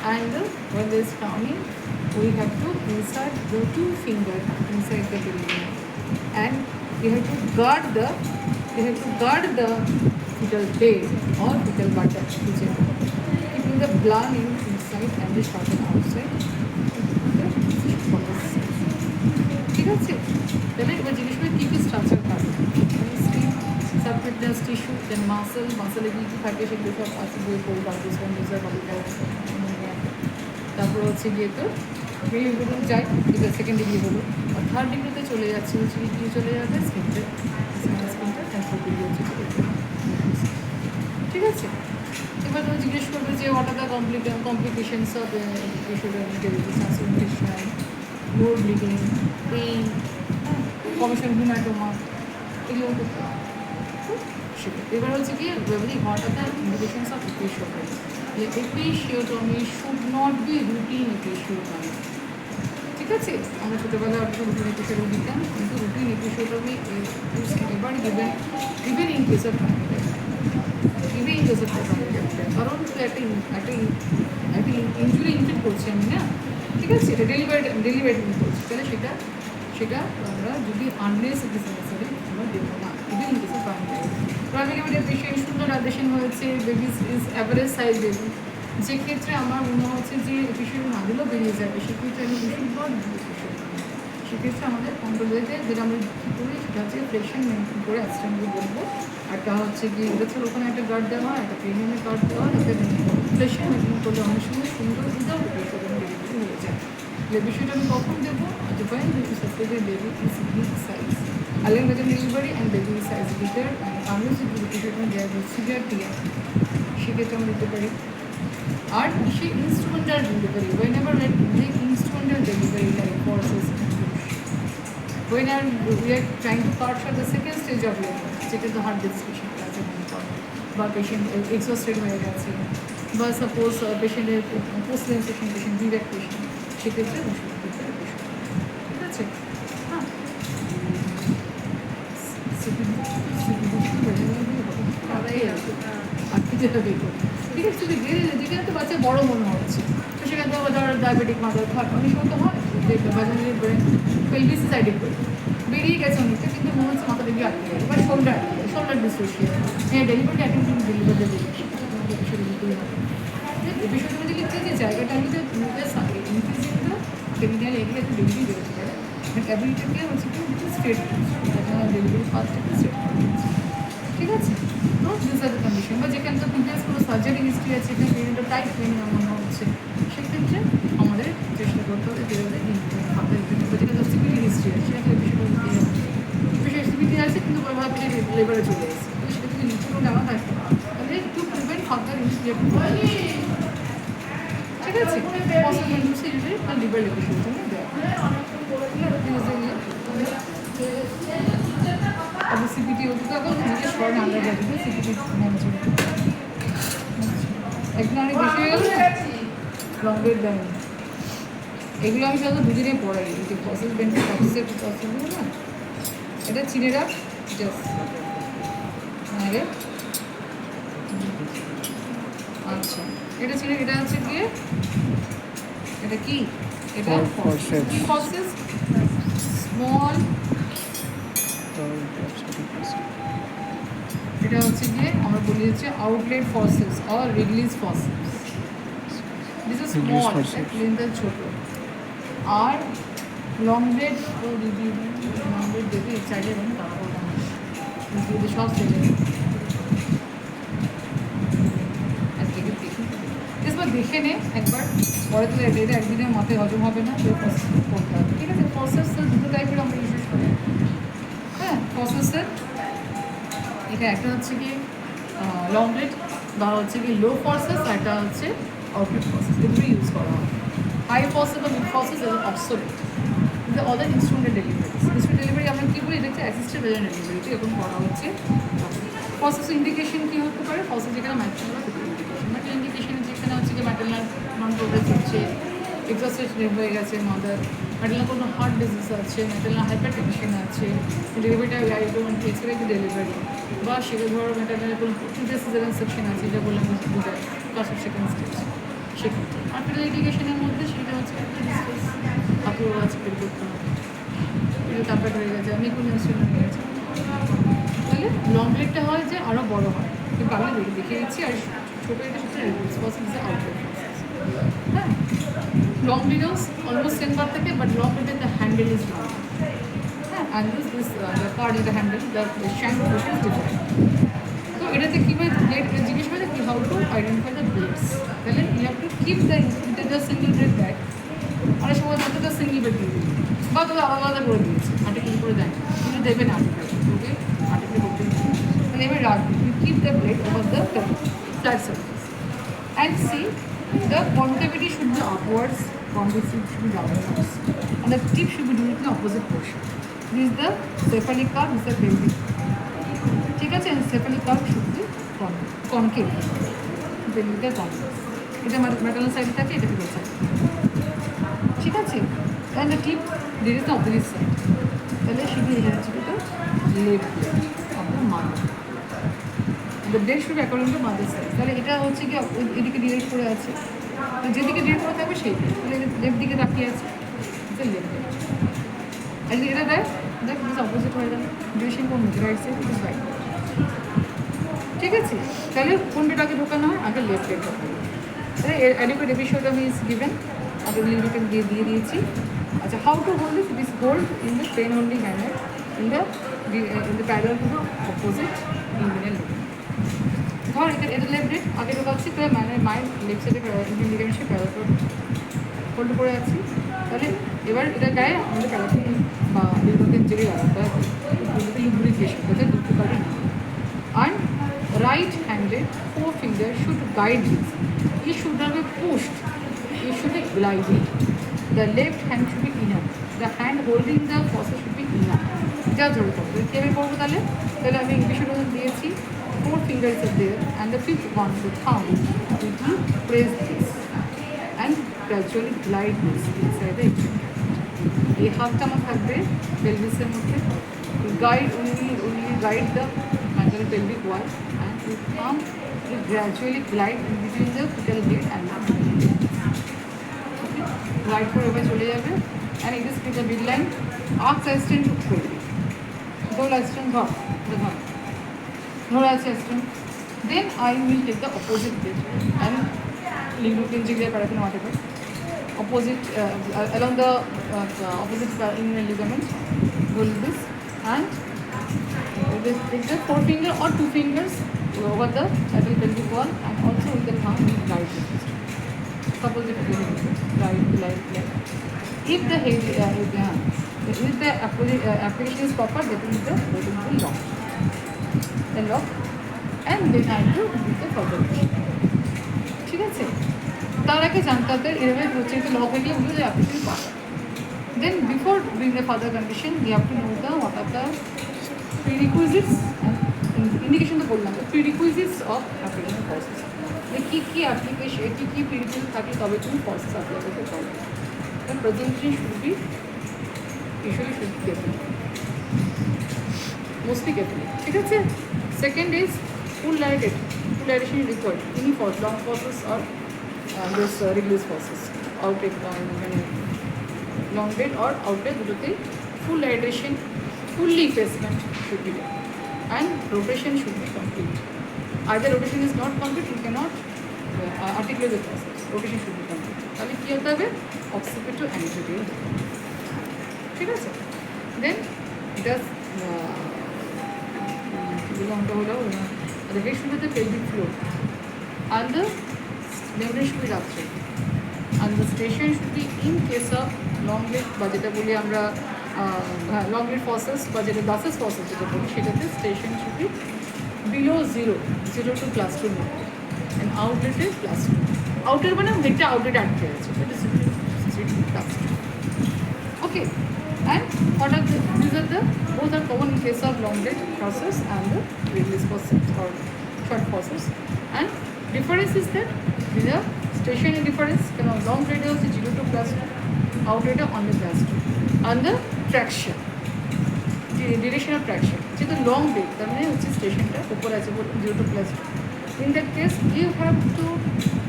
and when there is crowning we have to insert the 2 finger inside the perineum and we have to guard the fetal bed or fetal buttock, whichever, keeping the blood inside and the shorten outside. ঠিক আছে, তাহলে এবার জিনিস কী কী structure থাকে, skin, সাবকুটানিয়াস tissue, দেন মাসেলে কী কী থাকে সেগুলো সব আছে বই পড়ে পার্টিসিপেন্ট ইউজার তারপর হচ্ছে গিয়ে তো এইগুলো যাই, যেটা সেকেন্ড ডিগ্রি হলো, আর থার্ড ডিগ্রিতে চলে যাচ্ছে হচ্ছে কি চলে যাবে স্কিনটা তারপর ডিগ্রি হচ্ছে চলে যাবে। ঠিক আছে, এবার তুমি জিজ্ঞেস করবে যে what are the complications of transplantation, more bleeding, pain, commission haematoma, এগুলো করতে হবে। এবার হচ্ছে কি what are the indications of episiotomy. Episiotomy should not be routine episiotomy. ঠিক আছে, আমরা ছোটোবেলায় অর্থ রুটিন এপিসিওটমি দিতাম, কিন্তু রুটিন এপিসিওটমি এবার ইভেন ইন কেস অফ কারণ তো একটা ইঞ্জুরি ইনফেক্ট করছি আমি না, ঠিক আছে, এটা ডেলিভারি করছি, তাহলে সেটা আমরা যদি আনলেস ইট ইজ নেসেসারি আমরা দেবো না, even in case of private patient সুন্দর অ্যাডেশন হয়েছে, baby is average size baby, যে ক্ষেত্রে আমার মনে হচ্ছে যে এপিসিড না দিলেও বেরিয়ে যাবে, সেক্ষেত্রে আমি এপিসিড বা সেক্ষেত্রে আমাদের কন্ট্রোলেতে যেটা আমরা কী করি সেটা হচ্ছে প্রেশার মেনটেন করে অ্যাসিস্ট্যান্টকে বলবো। একটা হচ্ছে কি এটা ছিল ওখানে একটা গার্ড দেওয়া, একটা প্রেগনেন্টের গার্ড দেওয়া, একটা প্রেশার মেনটেন করলে অনেক সময় সুন্দর উইদাউট প্রেশার ডেলিভারি হয়ে যায়। এপিসিড আমি কখন দেবো, যখন baby is big size, along with the delivery and baby size bigger and unless if the patient there is severe tear, সেক্ষেত্রে আমরা দিতে পারি। আর সেই instrumental delivery, whenever we make instrumental delivery like forceps, when we are trying to cut short the second stage of labor, যেটা তো heart disease patient আছে বা patient exhausted হয়ে গেছে, বা সাপোজ পেশেন্টের পোস্ট লেন্সেশন পেশেন্ট, ডিরেক্ট পেশেন্ট, সেক্ষেত্রে ওষুধ দিতে পারি। ঠিক আছে, হ্যাঁ, ঠিক আছে, যদি গেলে যেখানে তো বাচ্চা বড়ো মনে হচ্ছে, তো সেখানে তো ধর ডায়াবেটিক মাদার খাট অনেক সময় তো হয় যে পেলভিস সাইডেড করে বেরিয়ে গেছে অনেকটা, কিন্তু মনে হচ্ছে মাথা থেকে আটকে গেছে বা শোল্ডার ডিসোসিয়েট, হ্যাঁ ডেলিভারি অ্যাটেন্ড ডেলিভারি দিতে হবে। এপিসোডে লিখতে যে জায়গাটা আমি তো increasing the criminal area to delivery বেরোতে পারে বাট অ্যাবিলিটিকে হচ্ছে কি স্ট্রেট ডেলিভারি পাথটাকে স্ট্রেট ঠিক আছে। তো দিস আর দ্য কন্ডিশন বা যেখানে তো প্রিভিয়াস কোনো সার্জারি হিস্ট্রি আছে এখানে পেরিয়ডটা টাইট পেইন মনে হচ্ছে সেক্ষেত্রে আমাদের চেষ্টা করতে হবে যেভাবে হাতের যেখানে সিপিটি হিস্ট্রি আছে সেটা এপিসোড দিতে হবে। এপিসোড সিপিটি আছে কিন্তু ভাবে লেবারে চলে এসেছে সেটা যদি নিচে নেওয়া থাকে তাহলে একটু প্রিভেন্ট ফার্দার ইনস্টিটিউট ঠিক আছে পসিবল ইউসে আর লিভার এপিসোড জন্য দেওয়া अभी सीपीटी होती तो अगर मुझे short under graduate CPT manager একদিন অনেক বেশি হয়ে গেল লঙ্গের দাম এগুলো আমি শুধু দুদিনে পড়াই যে প্রসেস বেনিফিট প্রসেসের প্রসেসগুলো না এটা চিনে রাখ জাস্ট আরে আচ্ছা এটা চিনে এটা হচ্ছে গিয়ে এটা কি এটা প্রসেস স্মল এটা হচ্ছে গিয়ে আমরা বলি হচ্ছে outlet forceps or release forceps this is small লেন্থের ছোট আর লং ব্লেড ও রিভিউ লং ব্লেড দেখে চাইলে আমি তারপর যদি সব সেলে আজকে দেখি এবার দেখে নে একবার পরে তো এটা একদিনের মাথায় হজম হবে না তো প্রসেস করতে হবে ঠিক আছে প্রসেস দুটো টাইপের আমরা ইউজ করি হ্যাঁ প্রসেসের এটা একটা হচ্ছে কি লং ব্লেড বা হচ্ছে কি লো ফর্সেস আর একটা হচ্ছে আউটলেট ফর্সেস এগুলো ইউজ করা হয় হাই ফর্সেস বা মিড ফর্সেস এবং obsolete the other instrument delivery instrument delivery আমরা কী বলি এটা হচ্ছে অ্যাসিস্টেড ভেজার ডেলিভারিটি এখন করা হচ্ছে ফর্সেস ইন্ডিকেশন কী হতে পারে ফর্সেস যেখানে ম্যাটেরিয়াল ইন্ডিকেশন ম্যাটেরিয়াল ইন্ডিকেশন যেখানে হচ্ছে কি ম্যাটেরিয়াল নন প্রোগ্রেস হচ্ছে এক্সস্টেড হয়ে গেছে মাদার ম্যাটেরিয়াল কোনো হার্ট ডিজিজ আছে ম্যাটেরিয়াল হাইপার টেনশন আছে ডেলিভারিটা লাইভমেন্ট এছাড়া কি ডেলিভারি বা সেটা ধরো ম্যাটেরিয়াল কোনো প্রতিটা সিজারেন সেকশন আছে যেটা বললাম বোঝায় ক্লাস অফ সেকেন্ড স্টেজ সেক্ষেত্রে আর্টিফিশিয়াল ইন্ডিকেশনের মধ্যে সেটা হচ্ছে একটা ডিস্টেন্স আপুরো আছে বের করতে হবে এটা তারপরে হয়ে গেছে আমি কোনো ইনস্ট্রুমেন্ট হয়ে গেছে তাহলে লং ব্লেডটা হয় যে আরও বড়ো হয় কিন্তু আমি দেখিয়ে দিচ্ছি আর ছোটো এটা হচ্ছে রিলিজ প্রসেস আউটলেট হ্যাঁ long videos almost same part থেকে but long video the handle is long and this the card is the handle the shank portion is different so এটাতে কিভাবে blade জিজ্ঞেস করে কি how to identify the blades তাহলে you have to keep the integer single blade back আর সময় যত তো single blade দিয়ে বা তো আলাদা আলাদা করে দিয়েছে আর্টিকেল করে দেয় কিন্তু দেবে না ওকে আর্টিকেল করতে তাহলে এবার রাখবে you keep the blade over the flat surface and see the concavity should be upwards, concavity should be downwards, and the tip should be directly in the opposite portion. This is the cephalic curve, this is the pelvic. ঠিক আছে, and cephalic curve should be concave. Pelvic concave. এটা maternal side থাকে, এটা fetal side. ঠিক আছে, and the tip there is the opposite side. তাহলে শুধু এটা হচ্ছে এটা left of the mother. The blade should be according to mother size. তাহলে এটা হচ্ছে কি এদিকে ডিরেক্ট করে আছে তো যেদিকে ডিরেক্ট করে থাকবে সেই তাহলে লেফট দিকে তাকিয়ে আছে এটা লেফট আর এটা দেখ দেখ দিস অপোজিট হয়ে যাবে ডিরেকশন কোন রাইট সাইড দিস রাইট ঠিক আছে তাহলে কোন বেটাকে ঢোকানো হয় আগে লেফট লেগ ঢোকানো তাহলে অ্যাডিকুয়েট এপিসোড আমি ইজ গিভেন আগে লিমিটেড দিয়ে দিয়েছি আচ্ছা how to hold this hold in the pen holding manner in the parallel to the opposite Indian ধর এটা লেফট ব্রেড আগে ঢোকাচ্ছি তো মায়ের লেফট সাইডে ইন্ডিকেশন সে প্যারালাল হোল্ড করে আছি তাহলে এবার এটা গায়ে আমাদের প্যারালাল বা লিউব্রিকেশন জেলে লাগাতে হবে লিউব্রিকেশন যাতে দুটো কাটে and right handed forefinger should guide this. It should not be pushed. It should be gliding. The left hand should be inner. The hand holding the faucet should be inner. যা জোর করবো কীভাবে করবো তাহলে তাহলে আমি ইংলিশের মধ্যে দিয়েছি 4 fingers are there and the fifth one the thumb will be press this and gradually glide this inside the extremity. এই হাতটা আমার থাকবে পেলভিসের মধ্যে guide only guide the maternal pelvic wall and with arm will gradually glide in between the fetal head and the okay glide করে এবার চলে যাবে and it is with the midline arc extend to pelvic double extend ধর ধরে আছে extend then I will take the opposite leg and lignocancellary paraffin whatever. Opposite along the opposite inner ligament, hold this and take the forefinger or two fingers over the lateral pelvic wall and also with the thumb we guide it. Suppose if right. If the head if the application is proper, that is the lock. The lock and then I do with the further. ঠিক আছে, তার আগে জানতে হবে এভাবে হচ্ছে তো lock হয়ে গেলে বুঝলে application proper. Then before doing the further condition, we have to know what are the prerequisites and indication to বললাম prerequisites of application process. কি application কি prerequisites থাকলে তবে তুমি process apply করতে পারবে। The presentation should be careful, mostly carefully. ঠিক আছে। Second is full dilation is required. Any force, long forces or this release forces, outlet long bed or outlet দুটোতেই full dilation, fully effacement should be done and rotation should be complete. Either rotation is not complete, you cannot articulate the process. Rotation should be complete. তাহলে কী হতে হবে? Occiput to anterior. ঠিক আছে। Then just the head should be the pelvic floor and the membrane should be ruptured and the station should be in case of long leg বা যেটা বলি আমরা long leg ফসেস বা যেটা দাসেস ফসেস যেটা বলি সেটাতে station should be below 0 to +2 and outlet is +2. Outlet মানে হেডটা আউটলেট আটকে আছে, এটা 0 to +2. Okay, and what are these are the both are common in case of long leg process and the release process or short process. And difference is that with the stationary difference, long radius is 0 to +2, outlet only +2. And the traction, the direction of traction, which is the long break, that means which is station ta upor ache 0 to +2. In that case, you have to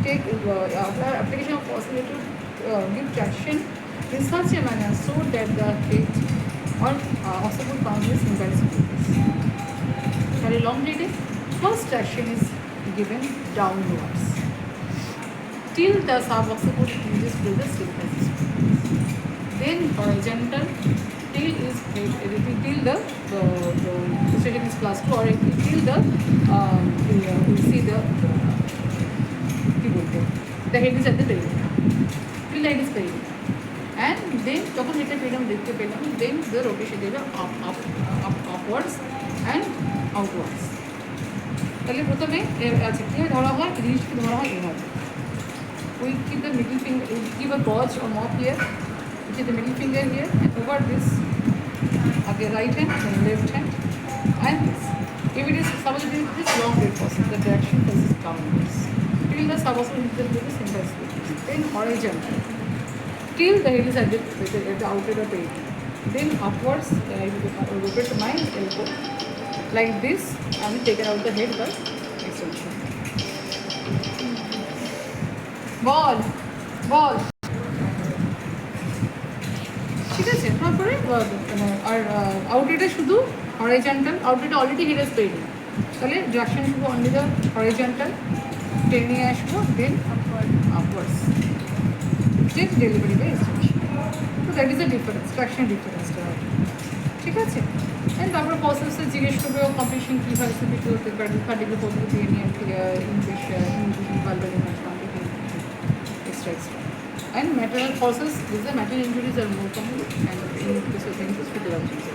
take application of oscillator to give traction in such a manner so that the head or occiput boundary is imbalance. For a long break, first traction is given downwards till the subocciput reaches to the symphysis. Then horizontal till the station is +2 or till the we see the head is at the perineum, till the head is perineum, and then যখন এটা perineum দেখতে পেলাম, then the rotation দেবে upwards and outwards. তাহলে প্রথমে আচ্ছা কীভাবে ধরা হয়, জিনিসকে ধরা হয় এভাবে, we keep the middle finger, we give a gauge or mop here, which is the middle finger here, and over this again right hand and left hand and this. If it is suppose it is this long leg process, the direction is downwards till the subocciput is the symphysis, then horizontal till the head is at the outlet of the head, then upwards I will rotate my elbow like this and take out the head by extension. Ball ঠিক আছে। তারপরে আর আউটলেটে শুধু horizontal, আউটলেটে already head is paid, তাহলে direction শুধু only the horizontal, টেনে আসবো then upwards, then delivery by extension. তো that is the difference, traction ডিফারেন্সটা, ঠিক আছে। অ্যান্ড তারপর প্রসেসে জিজ্ঞেস করবে কম্পিটিশন কীভাবে সুবিধা হতে পারে, পার্টিকুলার পদ্ধতি নিয়ে extra. And maternal causes, these are maternal injuries are more common and in case of injuries fetal injuries.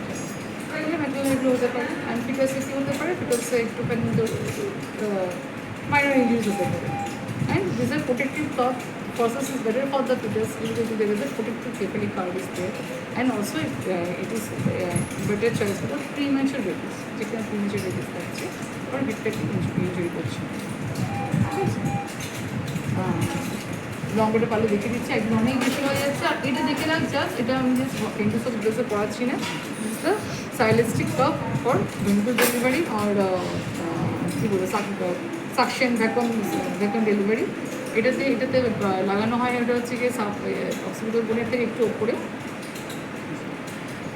Maternal injury হতে পারে and fetus কি হতে পারে, fetus একটুখানি minor injuries হতে পারে. And these are protective causes is better for the fetus because there is a protective cephalic curve is there, and also it is better choice for the premature babies, যেখানে premature babies থাকছে or defective injury করছে। Long বেডে পারলে দেখে দিচ্ছি, একদম অনেক বেশি হয়ে যাচ্ছে। আর এটা দেখে রাখ জাস্ট, এটা আমি জাস্ট কেন্দ্রস অফ ড্রেসে পড়াচ্ছি না, the silastic cup for ventouse delivery আর কী বলবো সাকশন ভ্যাকুয়াম ডেলিভারি। এটাতে লাগানো হয়, এটা হচ্ছে গিয়ে অক্সিপিটাল বোনের থেকে একটু ওপরে।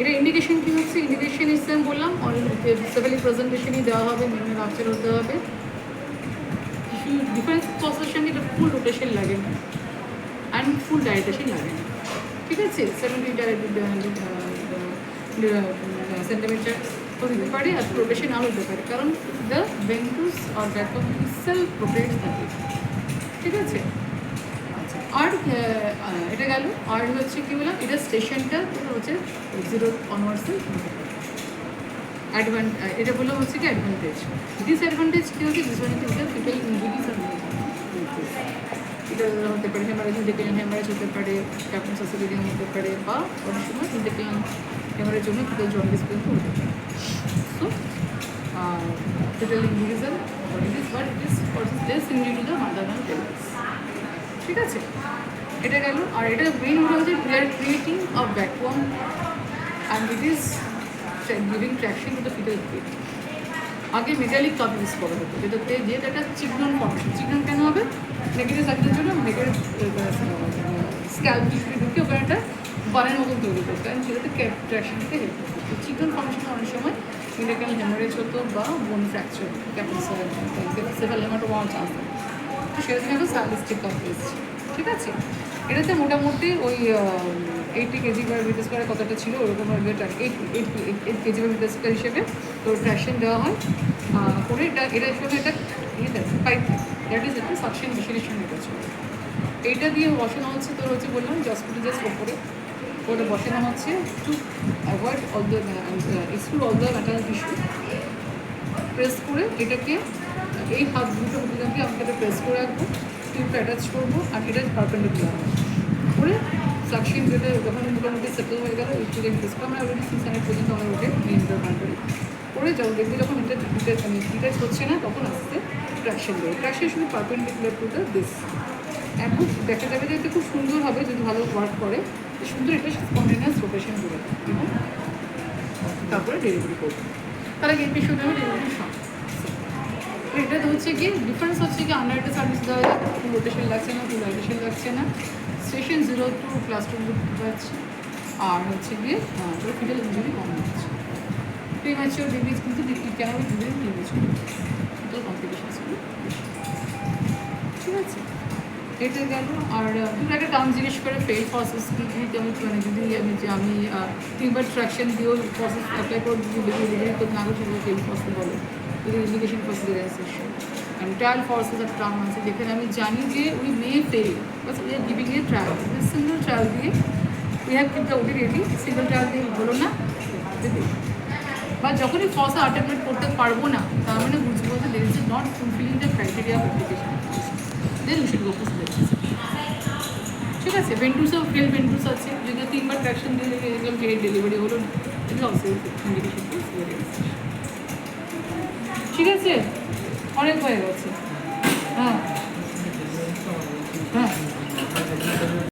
এটা ইন্ডিকেশন কী হচ্ছে, ইন্ডিকেশন হিসেবে বললাম সেভেলি প্রেজেন্টেশনই দেওয়া হবে, মেনে রাপচার হতে হবে, ডিফারেন্স প্রসেসের সঙ্গে এটা ফুল রোটেশন লাগে না অ্যান্ড ফুল ডাইরেটেশন লাগে না, ঠিক আছে? 70 সেন্টিমিটার হতে পারে আর রোটেশন আরও হতে পারে, কারণ দ্য ভেন্ট্রুস আর ভ্যাকুয়াম সেলফ রোটেট থাকে, ঠিক আছে? আচ্ছা, আর এটা গেল। আর হচ্ছে কি বললাম, এটা স্টেশনটা হচ্ছে 0 অনওয়ার্ডসে এটা বললো হচ্ছে কি অ্যাডভান্টেজ। ডিসঅ্যাডভান্টেজ কী হচ্ছে, ডিসঅ্যাডভান্টেজ পিপল ইঞ্জুরিজ আর এটা হতে পারে হ্যামারেজ, ইন্টেকুলাম হ্যামারেজ হতে পারে, ক্যাপ্টেন সাসিলিডিয়াম হতে পারে, বা অনেক সময় ইন্টেকুলাম হ্যামারের জন্য পিপল জন্ডিস পর্যন্ত হতে পারে। সো টোটাল ইঞ্জুরিজ আর it is less injury to the mother tells, ঠিক আছে? এটা গেল। আর এটা মেইন ওটা হচ্ছে we are creating a vacuum and it is giving traction to the foetal brain. আগে মেটালিক কাপ ইউজ করা হতো, যেটাতে যেহেতু একটা চিকন ফর্মেশন, চিকন কেন হবে, নেগেটিভ সাইডের জন্য নেগেটিভ স্ক্যাল্প টিস্যুতে ঢুকে ওখানে একটা বারের মতন তৈরি করতো, কারণ সেটাতে ট্র্যাকশন দিতে হেল্প করতো। তো চিকন ফর্মেশনে অনেক সময় ইন্টেকুলাম হ্যামারেজ হতো বা বোন ফ্র্যাকচার হতো, সেফাল হেমাটোমা হওয়ার চান্স থাকে। তো সেটা থেকে একটা সাইলিস্টিক কাপ এসেছে, ঠিক আছে? এটাতে মোটামুটি ওই 80 কেজি বা মিটার স্কোয়ারের কতটা ছিল ওরকম 8 কেজি বা মিটার স্কোয়ার হিসেবে তো ট্র্যাকশন দেওয়া হয় করে। এটার সঙ্গে এটা ইয়ে আছে পাইপ, দ্যাট ইজ একটা সাকশন মেশিনের সঙ্গে এটা ছিল। এইটা দিয়ে বসানো হচ্ছে, তো হচ্ছে বললাম জাস্ট ওপরে ওটা বসানো হচ্ছে to avoid all the exclude all the metal tissue. Press করে এটাকে এই হাত দুটো দিয়ে আমি এটা প্রেস করে রাখবো, টিউবটা অ্যাটাচ করবো আর এটা পারপেন্ডিকুলার করে সাকশন যেটা যখন মোটামুটি সেটেল হয়ে গেল একটু প্রেস করে আমরা অলরেডি 600 পর্যন্ত আমরা ওকে নিয়ে পারবেন করে যাও। দেখবি যখন এটা ডিটাচ হচ্ছে না তখন আস্তে ট্র্যাকশন দেবে। ট্র্যাকশন শুধু পারপেন্ডিকুলার টু দ্য দিস, এখন দেখা যাবে যে এটা খুব সুন্দর হবে যদি ভালো ওয়ার্ক করে, সুন্দর এটা স্পন্টেনিয়াস রোটেশন করে এবং তারপরে ডেলিভারি করবে। তার আগে এমপি শুধু ডেলিভারি সব। এটা হচ্ছে কি ডিফারেন্স হচ্ছে কি আন্ডার একটা সার্ভিস দেওয়া যায়, ফুল রোটেশন লাগছে না, ফুল লাইটেশন লাগছে না, স্টেশন 0 টু ক্লাস 2 করতে পারছি, আর হচ্ছে গিয়ে ফিটাল ইঞ্জুরি কম হচ্ছে। প্রিম্যাচিওর বেবিজ কিন্তু কেন ডিলিভারি প্রিম্যাচিওর ফিটাল কমপ্লিকেশনসগুলো বেশি, ঠিক আছে? এটা গেল। আর তুমি একটা টার্ম জিজ্ঞেস করে ফেল প্রসেস কি আমি মানে যদি আমি 3বার ট্র্যাকশন দিয়েও প্রসেস অ্যাপ্লাই করে যদি ডেলিভারি করতে না করছি ফেল প্রসেস বলে, যদি indication consideration and trial process আর টার্ম আছে যেখানে আমি জানি যে we may fail, but we are giving a trial, single trial দিয়ে we have keep the OT ready, single trial দিয়ে হলো না যদি বা যখনই ফসা আটেম্পট করতে পারবো না তার মানে বুঝবো যে there is not fulfilling the criteria of application, then you should go for selection, ঠিক আছে? ভেন্টুসও ফেল ভেন্টুস আছে, যদি 3বার ট্র্যাকশন দিয়ে দেখলাম যে ডেলিভারি হলো না, এটা অলসো ইন্ডিকেশন, ঠিক আছে? অনেক হয়ে গেছে। হ্যাঁ হ্যাঁ